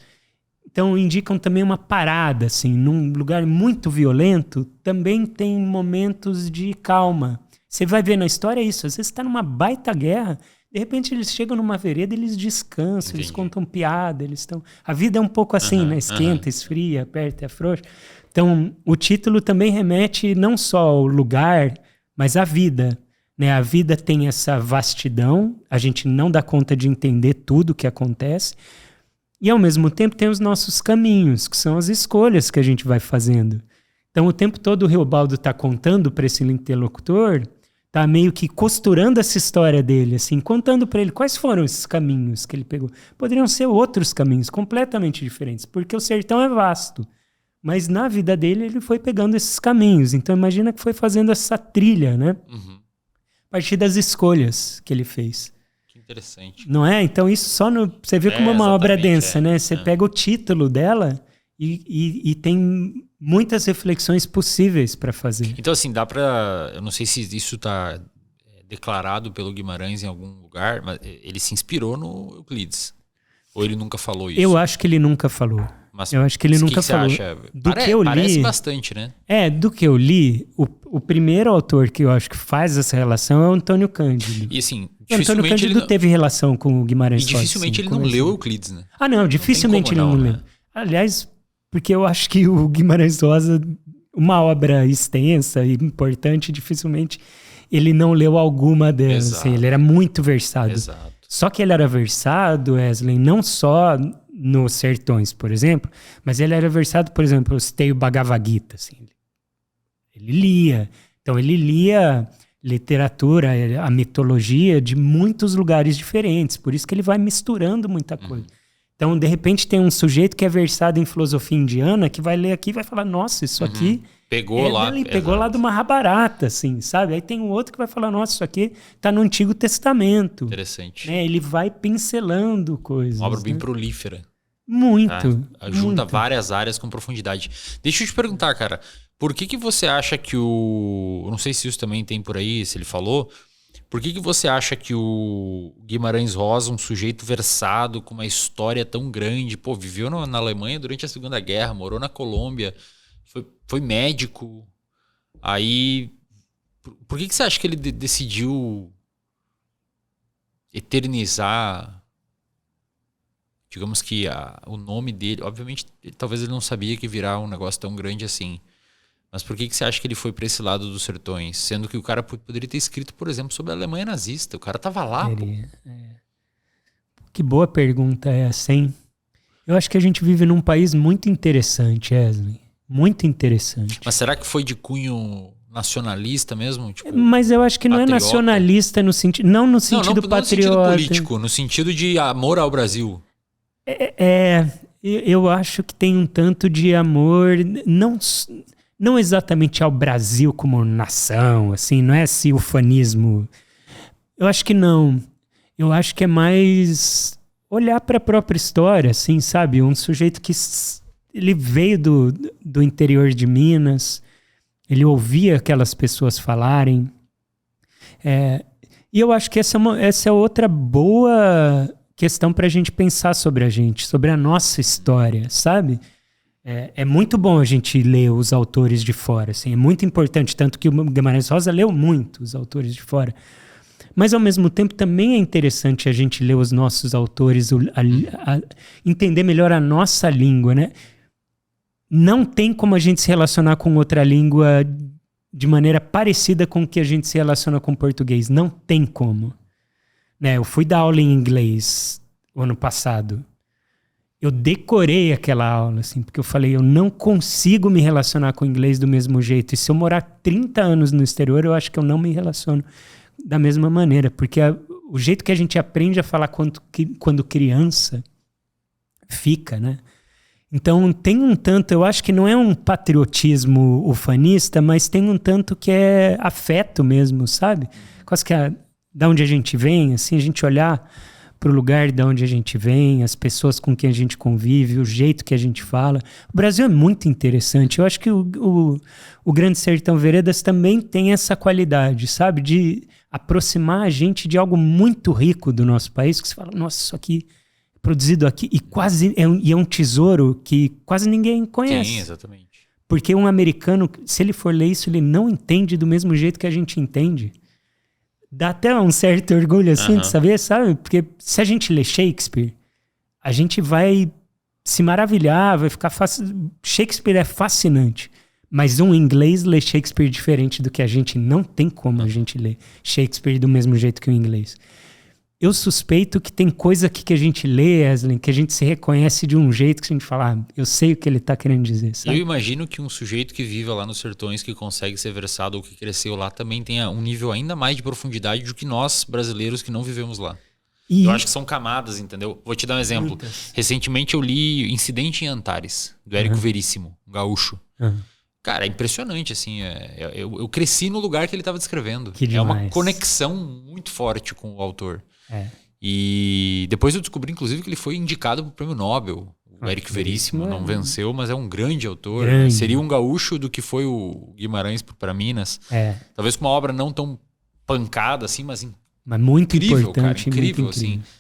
Então, indicam também uma parada, assim, num lugar muito violento, também tem momentos de calma. Você vai ver na história isso, às vezes você está numa baita guerra, de repente eles chegam numa vereda, eles descansam, eles contam piada, eles estão... A vida é um pouco assim, né? Esquenta, esfria, aperta e afrouxa. Então, o título também remete não só ao lugar, mas à vida, né? A vida tem essa vastidão, a gente não dá conta de entender tudo o que acontece, e ao mesmo tempo tem os nossos caminhos, que são as escolhas que a gente vai fazendo. Então, o tempo todo o Reobaldo está contando para esse interlocutor, tá meio que costurando essa história dele, assim, contando para ele quais foram esses caminhos que ele pegou. Poderiam ser outros caminhos completamente diferentes, porque o sertão é vasto. Mas na vida dele ele foi pegando esses caminhos. Então imagina que foi fazendo essa trilha, né? A partir das escolhas que ele fez. Que interessante. Não é? Então isso só você vê como é uma obra densa, né? Você pega o título dela e tem muitas reflexões possíveis para fazer. Então, assim, dá para... Eu não sei se isso está declarado pelo Guimarães em algum lugar, mas ele se inspirou no Euclides. Ou ele nunca falou isso? Eu acho que ele nunca falou. Mas eu acho que ele nunca falou. Você acha? Que eu li, parece bastante, né? Do que eu li, o primeiro autor que eu acho que faz essa relação é o Antônio Cândido. E assim, o Antônio Cândido teve relação com o Guimarães Rosa. E dificilmente ele não leu Euclides, né? Ah, não, dificilmente ele não leu. Né? Aliás, porque eu acho que o Guimarães Rosa, uma obra extensa e importante, dificilmente ele não leu alguma delas. Assim, ele era muito versado. Exato. Só que ele era versado, Wesley, não só nos sertões, por exemplo, mas ele era versado, por exemplo, eu citei o Bhagavad Gita. Assim, ele lia. Então ele lia literatura, a mitologia de muitos lugares diferentes. Por isso que ele vai misturando muita coisa. Então, de repente, tem um sujeito que é versado em filosofia indiana que vai ler aqui e vai falar, nossa, isso aqui... Pegou lá. Ele pegou lá do Mahabharata, assim, sabe? Aí tem um outro que vai falar, nossa, isso aqui tá no Antigo Testamento. Interessante. Ele vai pincelando coisas. Uma obra bem prolífera. Muito. Tá? Junta várias áreas com profundidade. Deixa eu te perguntar, cara, por que você acha que eu não sei se isso também tem por aí, se ele falou... Por que você acha que o Guimarães Rosa, um sujeito versado, com uma história tão grande, viveu na Alemanha durante a Segunda Guerra, morou na Colômbia, foi médico, aí... Por que você acha que ele decidiu eternizar, digamos que o nome dele? Obviamente, talvez ele não sabia que virar um negócio tão grande assim. Mas por que você acha que ele foi para esse lado dos sertões? Sendo que o cara poderia ter escrito, por exemplo, sobre a Alemanha nazista. O cara tava lá, pô. Que boa pergunta essa, hein? Eu acho que a gente vive num país muito interessante, Wesley. Muito interessante. Mas será que foi de cunho nacionalista mesmo? Tipo, mas eu acho que não patriota? É nacionalista no sentido... Não no sentido patriota. Não no sentido político, no sentido de amor ao Brasil. Eu acho que tem um tanto de amor... Não exatamente ao Brasil como nação, assim, não é esse ufanismo. Eu acho que não. Eu acho que é mais olhar para a própria história, assim, sabe? Um sujeito que ele veio do interior de Minas, ele ouvia aquelas pessoas falarem. E eu acho que essa é outra boa questão para a gente pensar sobre a gente, sobre a nossa história, sabe? É muito bom a gente ler os autores de fora, assim, é muito importante, tanto que o Guimarães Rosa leu muito os autores de fora. Mas, ao mesmo tempo, também é interessante a gente ler os nossos autores, entender melhor a nossa língua, né? Não tem como a gente se relacionar com outra língua de maneira parecida com o que a gente se relaciona com o português. Não tem como. Né? Eu fui dar aula em inglês o ano passado. eu decorei aquela aula, assim, porque eu falei, eu não consigo me relacionar com o inglês do mesmo jeito. E se eu morar 30 anos no exterior, eu acho que eu não me relaciono da mesma maneira. Porque o jeito que a gente aprende a falar quando criança fica, né? Então tem um tanto, eu acho que não é um patriotismo ufanista, mas tem um tanto que é afeto mesmo, sabe? Quase que da onde a gente vem, assim, a gente olhar para o lugar de onde a gente vem, as pessoas com quem a gente convive, o jeito que a gente fala. O Brasil é muito interessante. Eu acho que o Grande Sertão Veredas também tem essa qualidade, sabe? De aproximar a gente de algo muito rico do nosso país, que você fala, nossa, isso aqui é produzido aqui, e quase é um tesouro que quase ninguém conhece. Sim, exatamente. Porque um americano, se ele for ler isso, ele não entende do mesmo jeito que a gente entende. Dá até um certo orgulho, assim, de saber, sabe? Porque se a gente lê Shakespeare, a gente vai se maravilhar, vai ficar Shakespeare é fascinante. Mas um inglês lê Shakespeare diferente do que a gente. Não tem como a gente ler Shakespeare do mesmo jeito que o inglês. Eu suspeito que tem coisa aqui que a gente lê, Eslen, que a gente se reconhece de um jeito que a gente fala, eu sei o que ele está querendo dizer, sabe? Eu imagino que um sujeito que vive lá nos sertões, que consegue ser versado ou que cresceu lá, também tenha um nível ainda mais de profundidade do que nós, brasileiros, que não vivemos lá. Eu acho que são camadas, entendeu? Vou te dar um exemplo. Muitas. Recentemente eu li Incidente em Antares, do Érico Veríssimo, um gaúcho. Cara, é impressionante, assim. Eu cresci no lugar que ele estava descrevendo. Que é uma demais. conexão muito forte com o autor. É. E depois eu descobri, inclusive, que ele foi indicado para o Prêmio Nobel. O Érico Veríssimo não venceu, mas é um grande autor. Grande. Seria um gaúcho do que foi o Guimarães para Minas. É. Talvez com uma obra não tão pancada assim, mas Mas muito incrível, importante. cara, incrível, muito incrível. assim.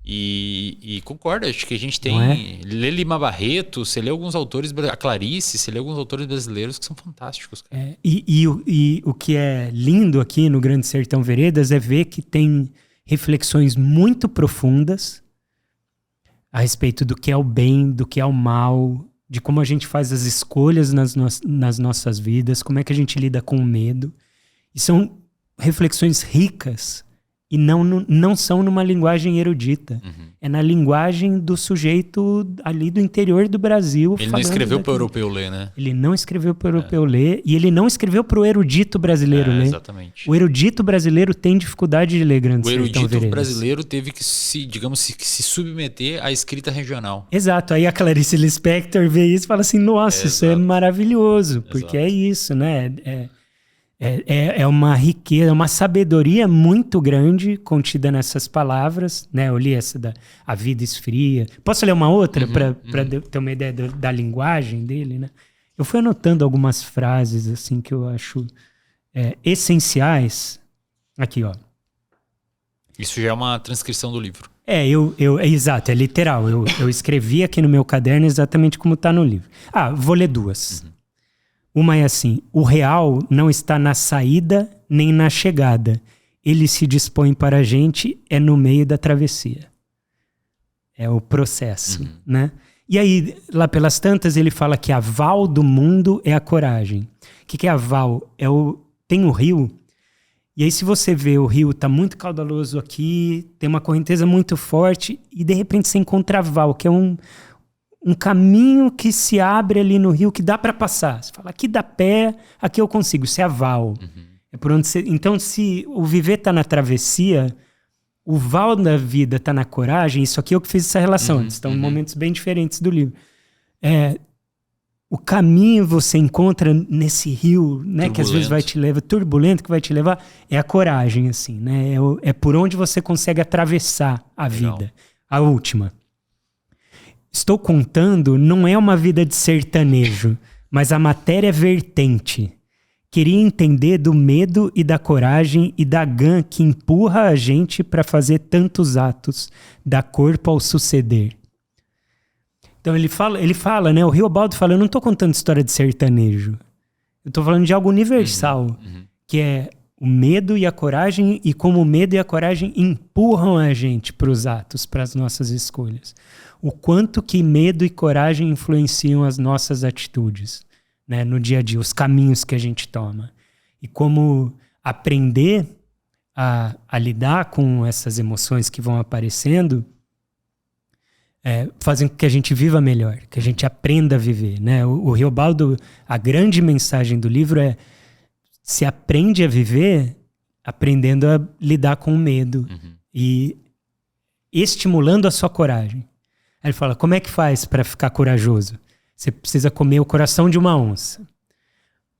E concordo, acho que a gente Não é? tem... Lê Lima Barreto, você lê alguns autores... A Clarice, você lê alguns autores brasileiros que são fantásticos, cara. É, e o que é lindo aqui no Grande Sertão Veredas é ver que tem reflexões muito profundas a respeito do que é o bem, do que é o mal, de como a gente faz as escolhas nas nossas vidas, como é que a gente lida com o medo. E são reflexões ricas e não são numa linguagem erudita. É na linguagem do sujeito ali do interior do Brasil. Ele não escreveu para o europeu ler, né? Ele não escreveu para o europeu ler e ele não escreveu para o erudito brasileiro ler. Exatamente. O erudito brasileiro tem dificuldade de ler Grande Sertão Veredas. O erudito brasileiro teve que se submeter à escrita regional. Exato. Aí a Clarice Lispector vê isso e fala assim, nossa, isso é maravilhoso. Porque é isso, né? É uma riqueza, uma sabedoria muito grande contida nessas palavras, né? Eu li essa A Vida Esfria. Posso ler uma outra para ter uma ideia da linguagem dele, né? Eu fui anotando algumas frases assim que eu acho essenciais. Aqui, ó. Isso já é uma transcrição do livro. Exato, é literal. Eu escrevi aqui no meu caderno exatamente como está no livro. Vou ler duas. Uma é assim: o real não está na saída nem na chegada. Ele se dispõe para a gente no meio da travessia. É o processo, né? E aí, lá pelas tantas, ele fala que a val do mundo é a coragem. O que é a val? Tem o rio, e aí se você vê o rio tá muito caudaloso aqui, tem uma correnteza muito forte, e de repente você encontra a val, que é um caminho que se abre ali no rio que dá para passar. Você fala, aqui dá pé, aqui eu consigo. Isso é a val. É por onde você... Então, se o viver tá na travessia, o val da vida tá na coragem, isso aqui é o que fez essa relação. Estão em momentos bem diferentes do livro. O caminho você encontra nesse rio, né, que às vezes vai te levar, turbulento, que vai te levar, é a coragem, assim, né? É por onde você consegue atravessar a vida. A última. Estou contando, não é uma vida de sertanejo, mas a matéria é vertente. Queria entender do medo e da coragem e da gana que empurra a gente para fazer tantos atos, dar corpo ao suceder. Então ele fala, né? O Riobaldo fala, eu não estou contando história de sertanejo. Eu estou falando de algo universal, que é o medo e a coragem, e como o medo e a coragem empurram a gente para os atos, para as nossas escolhas. O quanto que medo e coragem influenciam as nossas atitudes, né, no dia a dia, os caminhos que a gente toma. E como aprender a lidar com essas emoções que vão aparecendo fazem com que a gente viva melhor, que a gente aprenda a viver, né? O Riobaldo, a grande mensagem do livro é: se aprende a viver aprendendo a lidar com o medo e estimulando a sua coragem. Aí ele fala: como é que faz para ficar corajoso? Você precisa comer o coração de uma onça.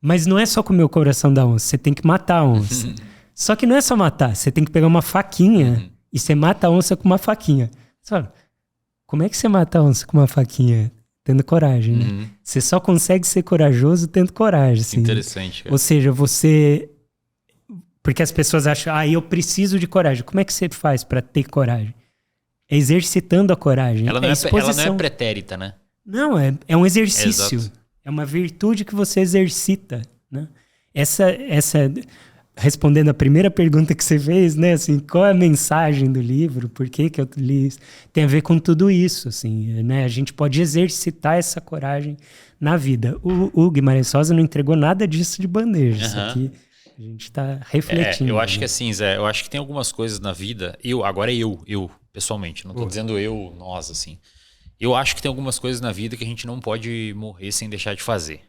Mas não é só comer o coração da onça, você tem que matar a onça. Só que não é só matar, você tem que pegar uma faquinha e você mata a onça com uma faquinha. Você fala: como é que você mata a onça com uma faquinha? Tendo coragem, né? Você só consegue ser corajoso tendo coragem. Assim. Interessante, cara. Ou seja, você... Porque as pessoas acham: eu preciso de coragem. Como é que você faz para ter coragem? É exercitando a coragem. Ela não é pretérita, né? Não, é um exercício. Exato. É uma virtude que você exercita, né? Essa respondendo a primeira pergunta que você fez, né? Assim, qual é a mensagem do livro? Por que eu li isso? Tem a ver com tudo isso, assim, né? A gente pode exercitar essa coragem na vida. O Guimarães Rosa não entregou nada disso de bandeja. Isso aqui a gente está refletindo. Eu acho que assim, Zé, eu acho que tem algumas coisas na vida... Agora eu pessoalmente, não tô dizendo nós, assim... Eu acho que tem algumas coisas na vida que a gente não pode morrer sem deixar de fazer.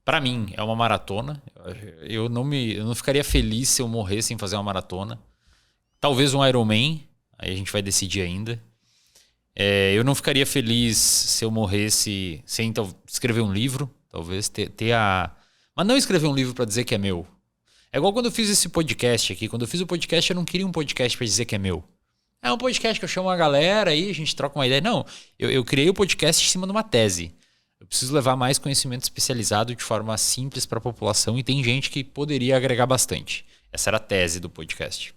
Para mim, é uma maratona. Eu não ficaria feliz se eu morresse sem fazer uma maratona. Talvez um Ironman, aí a gente vai decidir ainda. Eu não ficaria feliz se eu morresse sem escrever um livro. Talvez Mas não escrever um livro para dizer que é meu. É igual quando eu fiz esse podcast aqui. Quando eu fiz o podcast, eu não queria um podcast para dizer que é meu. É um podcast que eu chamo a galera aí, a gente troca uma ideia. Não, eu criei o podcast em cima de uma tese. Eu preciso levar mais conhecimento especializado de forma simples para a população e tem gente que poderia agregar bastante. Essa era a tese do podcast.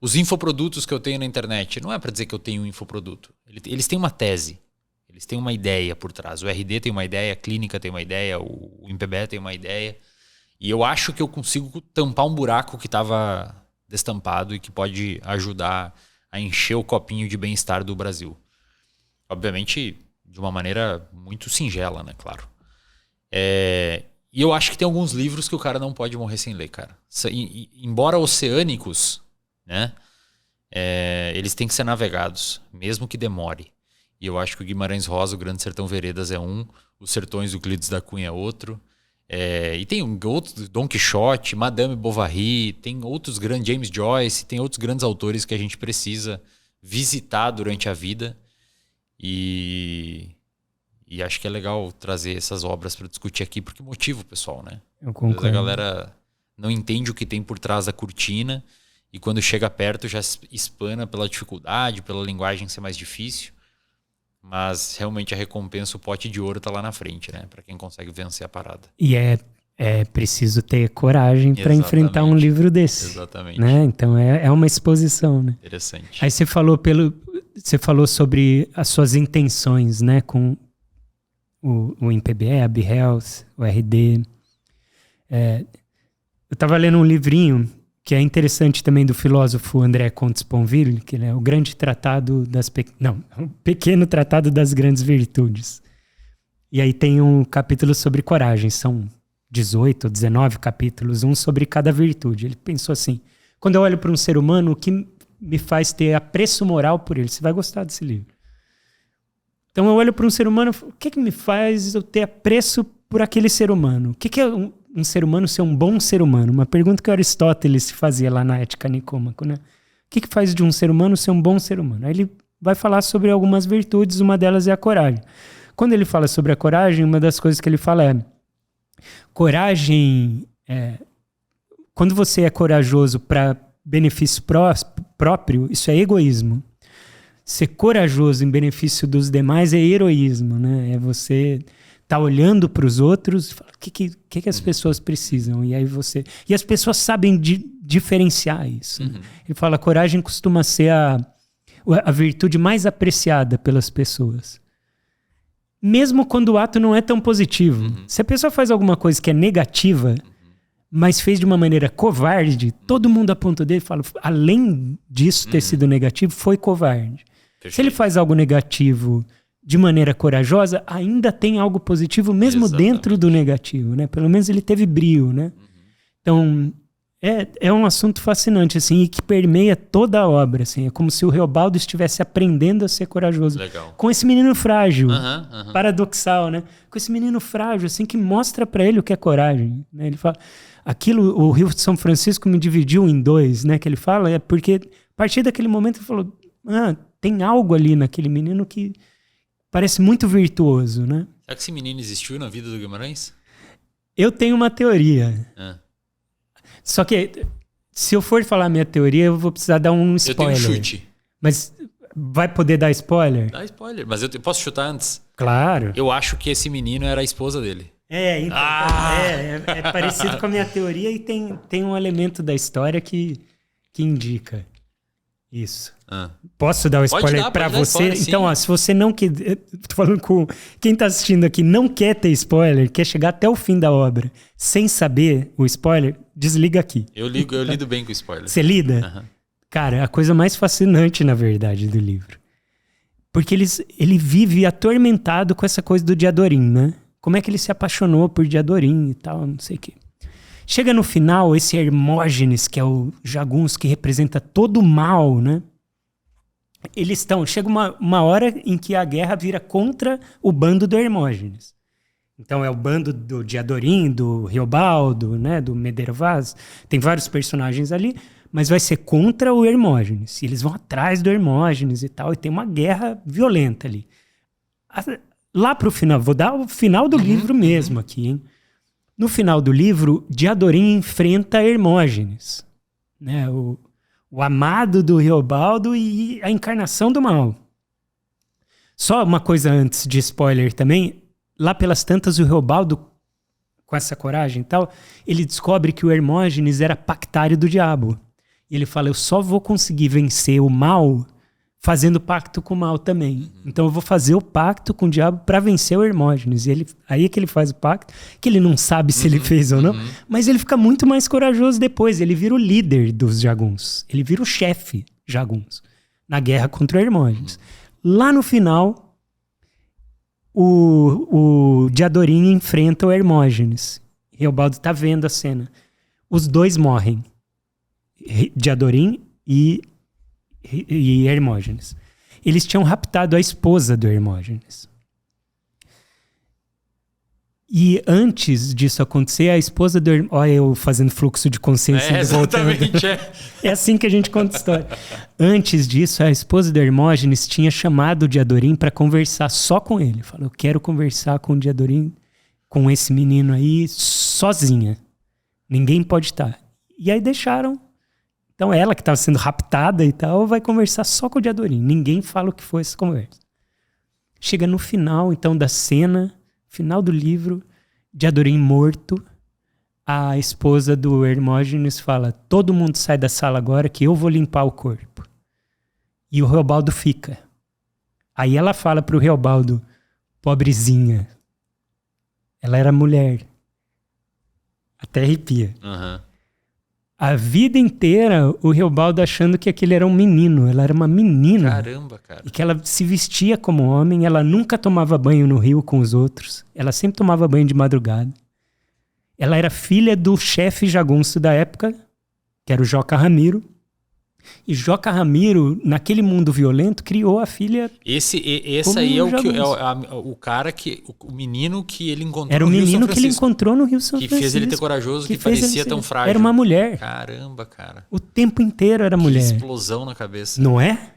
Os infoprodutos que eu tenho na internet, não é para dizer que eu tenho um infoproduto. Eles têm uma tese, eles têm uma ideia por trás. O RD tem uma ideia, a Clínica tem uma ideia, o MPB tem uma ideia. E eu acho que eu consigo tampar um buraco que estava... destampado e que pode ajudar a encher o copinho de bem-estar do Brasil. Obviamente, de uma maneira muito singela, né? Claro. E eu acho que tem alguns livros que o cara não pode morrer sem ler, cara. Embora oceânicos, né? Eles têm que ser navegados, mesmo que demore. E eu acho que o Guimarães Rosa, o Grande Sertão Veredas é um, Os Sertões do Euclides da Cunha é outro. E tem outros, Dom Quixote, Madame Bovary, tem outros grandes, James Joyce, tem outros grandes autores que a gente precisa visitar durante a vida e acho que é legal trazer essas obras para discutir aqui porque motiva o pessoal, né? Eu concordo. Às vezes a galera não entende o que tem por trás da cortina e quando chega perto já espana pela dificuldade, pela linguagem ser mais difícil. Mas realmente a recompensa, o pote de ouro tá lá na frente, né? Para quem consegue vencer a parada. E é preciso ter coragem para enfrentar um livro desse. Exatamente. Né? Então é uma exposição, né? Interessante. Aí você falou sobre as suas intenções, né? Com o MPBE, a BeHealth, o RD. Eu estava lendo um livrinho que é interessante também do filósofo André Comte-Sponville, que é o grande tratado o pequeno tratado das grandes virtudes. E aí tem um capítulo sobre coragem, são 18 ou 19 capítulos, um sobre cada virtude. Ele pensou assim: quando eu olho para um ser humano, o que me faz ter apreço moral por ele? Você vai gostar desse livro. Então eu olho para um ser humano, o que me faz eu ter apreço por aquele ser humano? O que é um ser humano ser um bom ser humano? Uma pergunta que Aristóteles se fazia lá na Ética Nicômaco, né? O que faz de um ser humano ser um bom ser humano? Aí ele vai falar sobre algumas virtudes, uma delas é a coragem. Quando ele fala sobre a coragem, uma das coisas que ele fala é: coragem, quando você é corajoso para benefício próprio, isso é egoísmo. Ser corajoso em benefício dos demais é heroísmo, né? É você tá olhando para os outros e fala: o que as pessoas precisam? E aí e as pessoas sabem diferenciar isso. Né? Ele fala: a coragem costuma ser a virtude mais apreciada pelas pessoas. Mesmo quando o ato não é tão positivo. Se a pessoa faz alguma coisa que é negativa, mas fez de uma maneira covarde, todo mundo aponta o dedo e fala: além disso ter sido negativo, foi covarde. Perfeito. Se ele faz algo negativo de maneira corajosa, ainda tem algo positivo, mesmo dentro do negativo, né? Pelo menos ele teve brio, né? Então, É um assunto fascinante, assim, e que permeia toda a obra, assim. É como se o Reobaldo estivesse aprendendo a ser corajoso. Legal. Com esse menino frágil, Aham. paradoxal, né? Com esse menino frágil, assim, que mostra pra ele o que é coragem, né? Ele fala, o Rio de São Francisco me dividiu em dois, né? Que ele fala, é porque a partir daquele momento ele falou, tem algo ali naquele menino que parece muito virtuoso, né? Será que esse menino existiu na vida do Guimarães? Eu tenho uma teoria. Ah. Só que, se eu for falar minha teoria, eu vou precisar dar um spoiler. Eu tenho um chute. Mas vai poder dar spoiler? Dá spoiler, mas eu posso chutar antes? Claro. Eu acho que esse menino era a esposa dele. Então, é parecido com a minha teoria e tem um elemento da história que indica isso. Posso dar o spoiler para você? Spoiler, então, ó, se você não quer... Tô falando com quem tá assistindo aqui, não quer ter spoiler, quer chegar até o fim da obra sem saber o spoiler, desliga aqui. Eu lido bem com spoiler. Você lida? Uhum. Cara, a coisa mais fascinante, na verdade, do livro. Porque ele vive atormentado com essa coisa do Diadorim, né? Como é que ele se apaixonou por Diadorim e tal, não sei o quê. Chega no final, esse Hermógenes, que é o jagunço que representa todo o mal, né? Chega uma hora em que a guerra vira contra o bando do Hermógenes. Então é o bando do Diadorim, do Reobaldo, né? Do Medervaz. Tem vários personagens ali, mas vai ser contra o Hermógenes. E eles vão atrás do Hermógenes e tal, e tem uma guerra violenta ali. Lá pro final, vou dar o final do livro mesmo aqui, hein? No final do livro, Diadorim enfrenta Hermógenes, né? O amado do Reobaldo e a encarnação do mal. Só uma coisa antes de spoiler também, lá pelas tantas o Reobaldo, com essa coragem e tal, ele descobre que o Hermógenes era pactário do diabo. E ele fala, eu só vou conseguir vencer o mal fazendo pacto com o mal também. Então eu vou fazer o pacto com o diabo para vencer o Hermógenes. E aí é que ele faz o pacto, que ele não sabe se ele fez ou não, mas ele fica muito mais corajoso depois. Ele vira o líder dos jagunços. Ele vira o chefe jagunço na guerra contra o Hermógenes. Lá no final, o Diadorim enfrenta o Hermógenes. Reobaldo tá vendo a cena. Os dois morrem. Diadorim e Hermógenes. Eles tinham raptado a esposa do Hermógenes. E antes disso acontecer, a esposa do Hermógenes... Olha eu fazendo fluxo de consciência. Exatamente. É assim que a gente conta a história. Antes disso, a esposa do Hermógenes tinha chamado o Diadorim para conversar só com ele. Falou, eu quero conversar com o Diadorim, com esse menino aí, sozinha. Ninguém pode estar. E aí deixaram. Então ela que estava sendo raptada e tal, vai conversar só com o Diadorim. Ninguém fala o que foi essa conversa. Chega no final, então, da cena, final do livro, Diadorim morto, a esposa do Hermógenes fala, todo mundo sai da sala agora que eu vou limpar o corpo. E o Reobaldo fica. Aí ela fala pro Reobaldo, pobrezinha. Ela era mulher. Até arrepia. A vida inteira, o Reobaldo achando que aquele era um menino. Ela era uma menina. Caramba, cara. E que ela se vestia como homem. Ela nunca tomava banho no rio com os outros. Ela sempre tomava banho de madrugada. Ela era filha do chefe jagunço da época, que era o Joca Ramiro. E Joca Ramiro, naquele mundo violento, criou a filha. Esse aí é o cara que. O menino que ele encontrou era no Rio São Francisco. Era o menino que ele encontrou no Rio São Francisco. Que fez ele ter corajoso, que parecia tão frágil. Era uma mulher. Caramba, cara. O tempo inteiro era mulher. Que explosão na cabeça. Não é?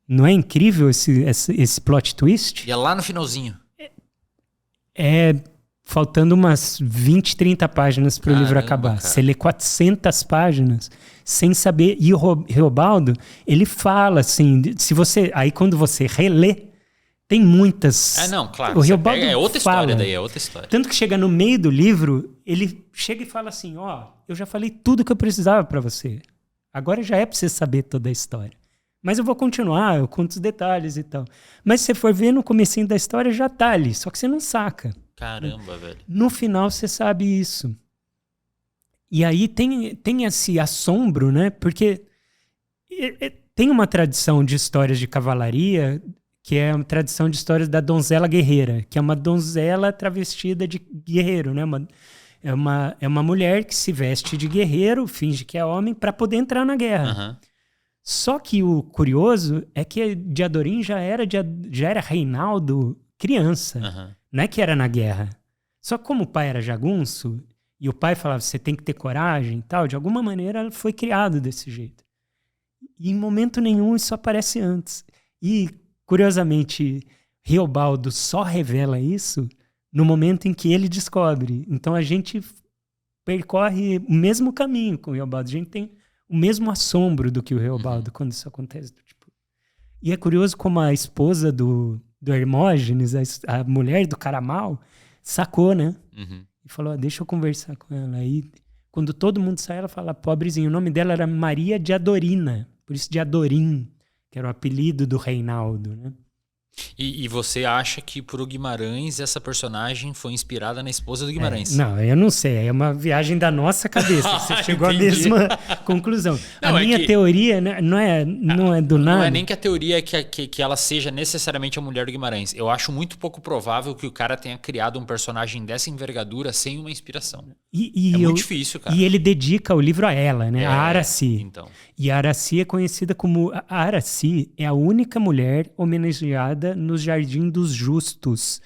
Não é incrível esse plot twist? E é lá no finalzinho. Faltando umas 20, 30 páginas para o livro acabar. Você lê 400 páginas sem saber. E o Reobaldo, ele fala assim, se você, aí quando você relê, tem muitas... não, claro. O Reobaldo é outra fala, história daí, é outra história. Tanto que chega no meio do livro, ele chega e fala assim, eu já falei tudo que eu precisava para você. Agora já é para você saber toda a história. Mas eu vou continuar, eu conto os detalhes e tal. Mas se você for ver no comecinho da história, já tá ali, só que você não saca. Caramba, velho. No final você sabe isso. E aí tem esse assombro, né? Porque tem uma tradição de histórias de cavalaria, que é uma tradição de histórias da donzela guerreira, que é uma donzela travestida de guerreiro, né? É uma mulher que se veste de guerreiro, finge que é homem, para poder entrar na guerra. Uhum. Só que o curioso é que Diadorim já era Reinaldo criança. Uhum. Não é que era na guerra. Só que como o pai era jagunço, e o pai falava, você tem que ter coragem e tal, de alguma maneira ela foi criado desse jeito. E em momento nenhum isso aparece antes. E, curiosamente, Riobaldo só revela isso no momento em que ele descobre. Então a gente percorre o mesmo caminho com o Riobaldo. A gente tem o mesmo assombro do que o Riobaldo quando isso acontece. Tipo. E é curioso como a esposa do Hermógenes, a mulher do cara mal, sacou, né? Uhum. E falou, deixa eu conversar com ela. Aí, quando todo mundo sai, ela fala, pobrezinha. O nome dela era Maria Diadorina. Por isso Diadorim, que era o apelido do Reinaldo, né? E você acha que pro Guimarães essa personagem foi inspirada na esposa do Guimarães? Não, eu não sei. É uma viagem da nossa cabeça. Você chegou à mesma conclusão. Não, a minha teoria, né, não é do nada. Não é nem que a teoria é que ela seja necessariamente a mulher do Guimarães. Eu acho muito pouco provável que o cara tenha criado um personagem dessa envergadura sem uma inspiração. Muito difícil, cara. E ele dedica o livro a ela, né? A Araci. Então. E a Araci é conhecida como... A Araci é a única mulher homenageada nos Jardins dos Justos,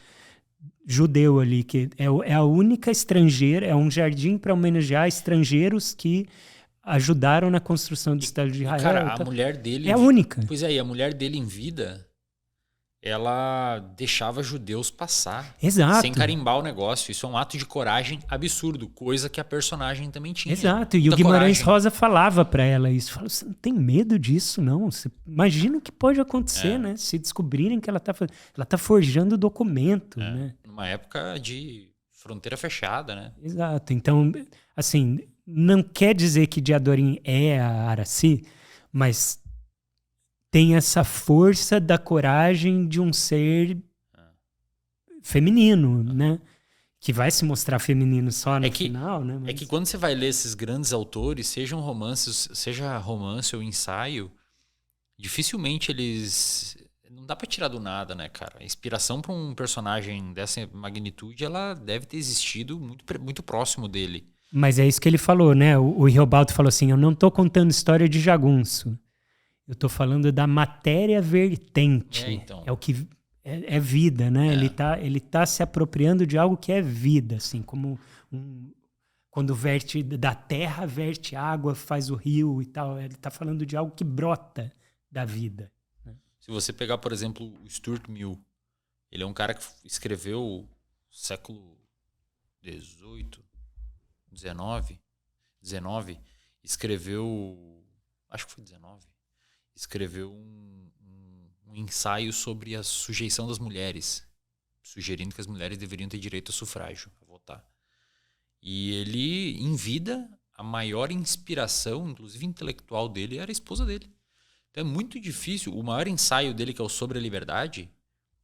judeu ali, que é a única estrangeira, é um jardim para homenagear estrangeiros que ajudaram na construção do Estado de Israel. Cara, a mulher dele... É a única. Pois é, e a mulher dele em vida, ela deixava judeus passar. Exato. Sem carimbar o negócio. Isso é um ato de coragem absurdo, coisa que a personagem também tinha. Exato, e o Guimarães Rosa falava para ela isso. Falou, você não tem medo disso, não. Você imagina o que pode acontecer, né? Se descobrirem que ela tá forjando documento, né? Numa época de fronteira fechada, né? Exato. Então, assim, não quer dizer que Diadorim é a Araci, mas tem essa força da coragem de um ser feminino, né? Que vai se mostrar feminino só no final, né? É que quando você vai ler esses grandes autores, seja romance ou ensaio, dificilmente eles... Não dá pra tirar do nada, né, cara? A inspiração pra um personagem dessa magnitude, ela deve ter existido muito próximo dele. Mas é isso que ele falou, né? O Riobaldo falou assim, eu não tô contando história de jagunço. Eu tô falando da matéria vertente. Então. É o que... É vida, né? Ele tá se apropriando de algo que é vida, assim, como quando verte da terra, verte água, faz o rio e tal. Ele tá falando de algo que brota da vida. Né? Se você pegar, por exemplo, o Stuart Mill, ele é um cara que escreveu século XVIII, XIX, escreveu, acho que foi XIX, escreveu um ensaio sobre a sujeição das mulheres, sugerindo que as mulheres deveriam ter direito ao sufrágio, a votar. E ele, em vida, a maior inspiração, inclusive intelectual dele, era a esposa dele. Então é muito difícil. O maior ensaio dele, que é o Sobre a Liberdade,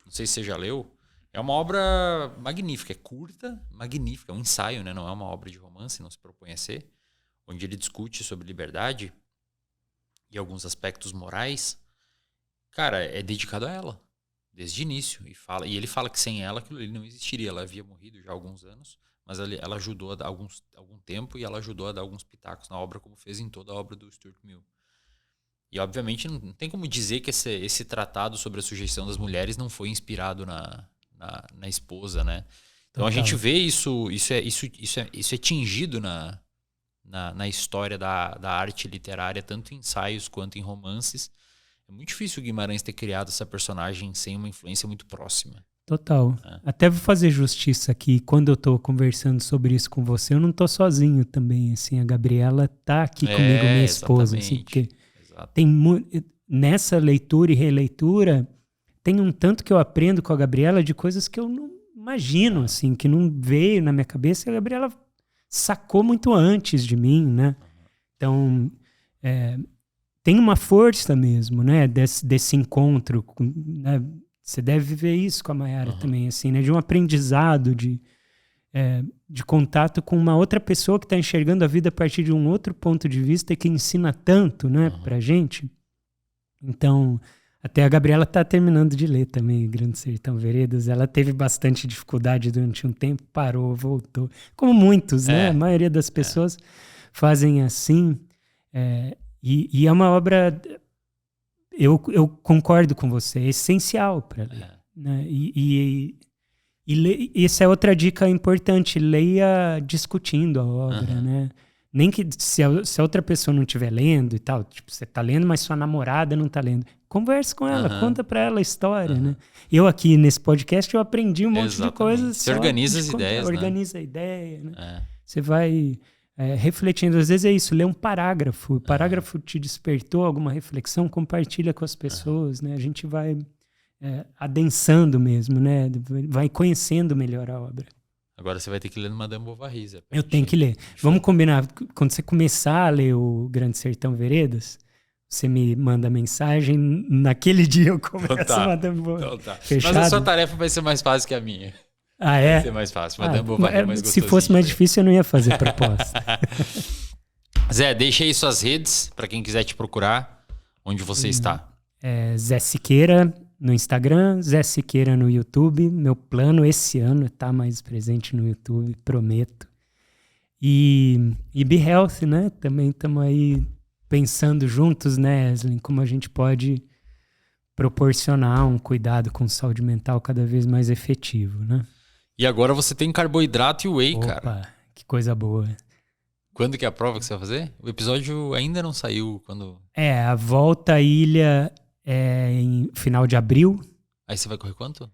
não sei se você já leu, é uma obra magnífica, é curta, magnífica, é um ensaio, né? Não é uma obra de romance, não se propõe a ser, onde ele discute sobre liberdade e alguns aspectos morais. Cara, é dedicado a ela, desde o início. E ele fala que sem ela aquilo ele não existiria. Ela havia morrido já há alguns anos, mas ela ajudou a dar algum tempo e ela ajudou a dar alguns pitacos na obra, como fez em toda a obra do Stuart Mill. E, obviamente, não tem como dizer que esse tratado sobre a sujeição das mulheres não foi inspirado na esposa, né? Então, a gente vê isso é tingido na história da arte literária, tanto em ensaios quanto em romances. É muito difícil o Guimarães ter criado essa personagem sem uma influência muito próxima. Total. Até vou fazer justiça aqui. Quando eu tô conversando sobre isso com você, eu não tô sozinho também. Assim, a Gabriela tá aqui comigo, minha esposa. Assim, porque tem nessa leitura e releitura, tem um tanto que eu aprendo com a Gabriela de coisas que eu não imagino, assim, que não veio na minha cabeça. E a Gabriela sacou muito antes de mim, né? Então, tem uma força mesmo, né, desse encontro, né? Você deve viver isso com a Mayara também, assim, né, de um aprendizado, de contato com uma outra pessoa que está enxergando a vida a partir de um outro ponto de vista e que ensina tanto, né, pra gente. Então, Até a Gabriela está terminando de ler também Grande Sertão Veredas. Ela teve bastante dificuldade durante um tempo, parou, voltou. Como muitos, né? A maioria das pessoas fazem assim. E é uma obra... Eu concordo com você, é essencial para ler. Né? E essa é outra dica importante, leia discutindo a obra, né? Nem que se a outra pessoa não estiver lendo e tal, tipo, você está lendo, mas sua namorada não está lendo. Converse com ela, conta para ela a história, né? Eu aqui nesse podcast eu aprendi um monte de coisas. Você organiza as ideias, organiza a ideia, né? Você vai refletindo. Às vezes é isso, lê um parágrafo. O parágrafo te despertou alguma reflexão, compartilha com as pessoas, né? A gente vai adensando mesmo, né? Vai conhecendo melhor a obra. Agora você vai ter que ler no Madame Bovary. Zé. Eu tenho que ler. Vamos combinar. Quando você começar a ler o Grande Sertão Veredas, você me manda mensagem. Naquele dia eu começo a Madame Bovary. Então, Mas a sua tarefa vai ser mais fácil que a minha. Ah, é? Vai ser mais fácil. Madame Bovary é mais gostosinho. Se fosse mais difícil, eu não ia fazer proposta. Zé, deixa aí suas redes para quem quiser te procurar. Onde você está? Zé Siqueira no Instagram, Zé Siqueira no YouTube. Meu plano esse ano é estar mais presente no YouTube, prometo. E Be Healthy, né? Também estamos aí pensando juntos, né, Eslin, como a gente pode proporcionar um cuidado com saúde mental cada vez mais efetivo, né? E agora você tem carboidrato e whey, cara. Opa, que coisa boa. Quando que é a prova que você vai fazer? O episódio ainda não saiu. Quando? A volta à ilha é em final de abril. Aí você vai correr quanto?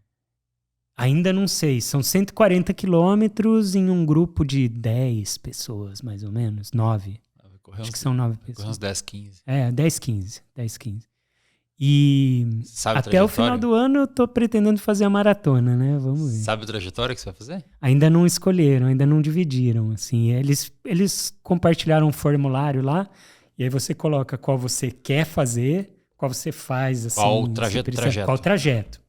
Ainda não sei. São 140 quilômetros em um grupo de 10 pessoas, mais ou menos. 9. Acho que são 9 pessoas. Correr uns 10, 15. 10, 15. 10, 15. E sabe até o final do ano eu tô pretendendo fazer a maratona, né? Vamos ver. Sabe a trajetória que você vai fazer? Ainda não escolheram, ainda não dividiram. Assim, eles compartilharam um formulário lá, e aí você coloca qual você quer fazer, qual você faz. Assim, qual trajeto? Qual trajeto.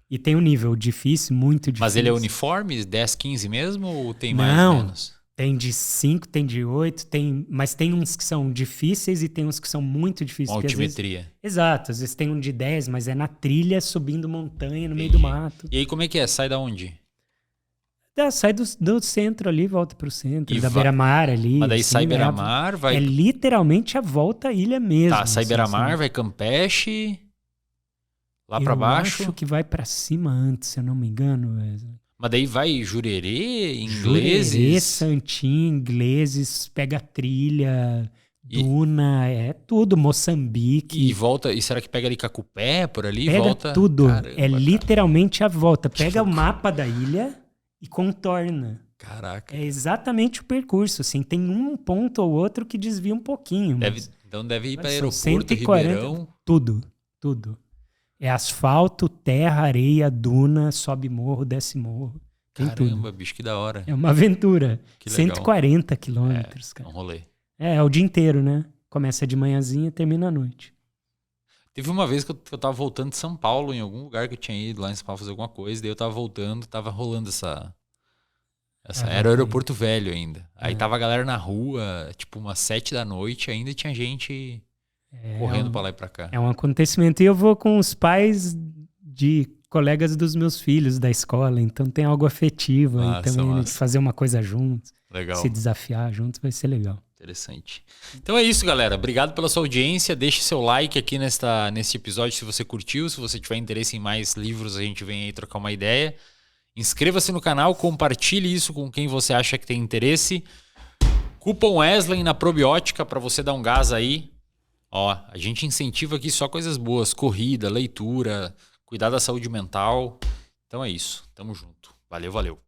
E tem um nível difícil, muito difícil. Mas ele é uniforme, 10, 15 mesmo, ou tem mais ou menos? Tem de 5, tem de 8, mas tem uns que são difíceis e tem uns que são muito difíceis. Com altimetria. Às vezes, exato, às vezes tem um de 10, mas é na trilha, subindo montanha, no meio do mato. E aí como é que é? Sai da onde? Sai do centro ali, volta pro centro, da Beira-Mar ali. Mas daí sai Beira-Mar, vai... É literalmente a volta à ilha mesmo. Tá, sai Beira-Mar, vai Campeche, lá pra baixo. Eu acho que vai pra cima antes, se eu não me engano, Wesley. Mas daí vai Jurerê, Ingleses... Jurerê, Santinho, Ingleses, pega trilha, Duna, tudo, Moçambique. E volta, e será que pega ali Cacupé, por ali? Pega volta? tudo, Caramba, literalmente a volta. Pega o mapa da ilha e contorna. Caraca. É exatamente o percurso, assim, tem um ponto ou outro que desvia um pouquinho. Então deve ir para aeroporto, 140, Ribeirão... Tudo. É asfalto, terra, areia, duna, sobe morro, desce morro. Tem Caramba, tudo. bicho, que da hora. É uma aventura. Que legal. 140 quilômetros, cara. É um rolê. É o dia inteiro, né? Começa de manhãzinha e termina à noite. Teve uma vez que eu tava voltando de São Paulo, em algum lugar que eu tinha ido lá em São Paulo fazer alguma coisa, daí eu tava voltando, tava rolando essa era o aeroporto velho ainda. Aí tava a galera na rua, tipo umas 7 da noite, ainda tinha gente... correndo pra lá e pra cá. É um acontecimento. E eu vou com os pais de colegas dos meus filhos da escola, então tem algo afetivo aí também, de fazer uma coisa juntos. Legal. Se desafiar juntos vai ser legal. Interessante. Então é isso, galera. Obrigado pela sua audiência. Deixe seu like aqui nesse episódio se você curtiu. Se você tiver interesse em mais livros, a gente vem aí trocar uma ideia. Inscreva-se no canal, compartilhe isso com quem você acha que tem interesse. Cupom Wesley na Probiótica para você dar um gás aí. Ó, a gente incentiva aqui só coisas boas, corrida, leitura, cuidar da saúde mental. Então é isso. Tamo junto. Valeu, valeu.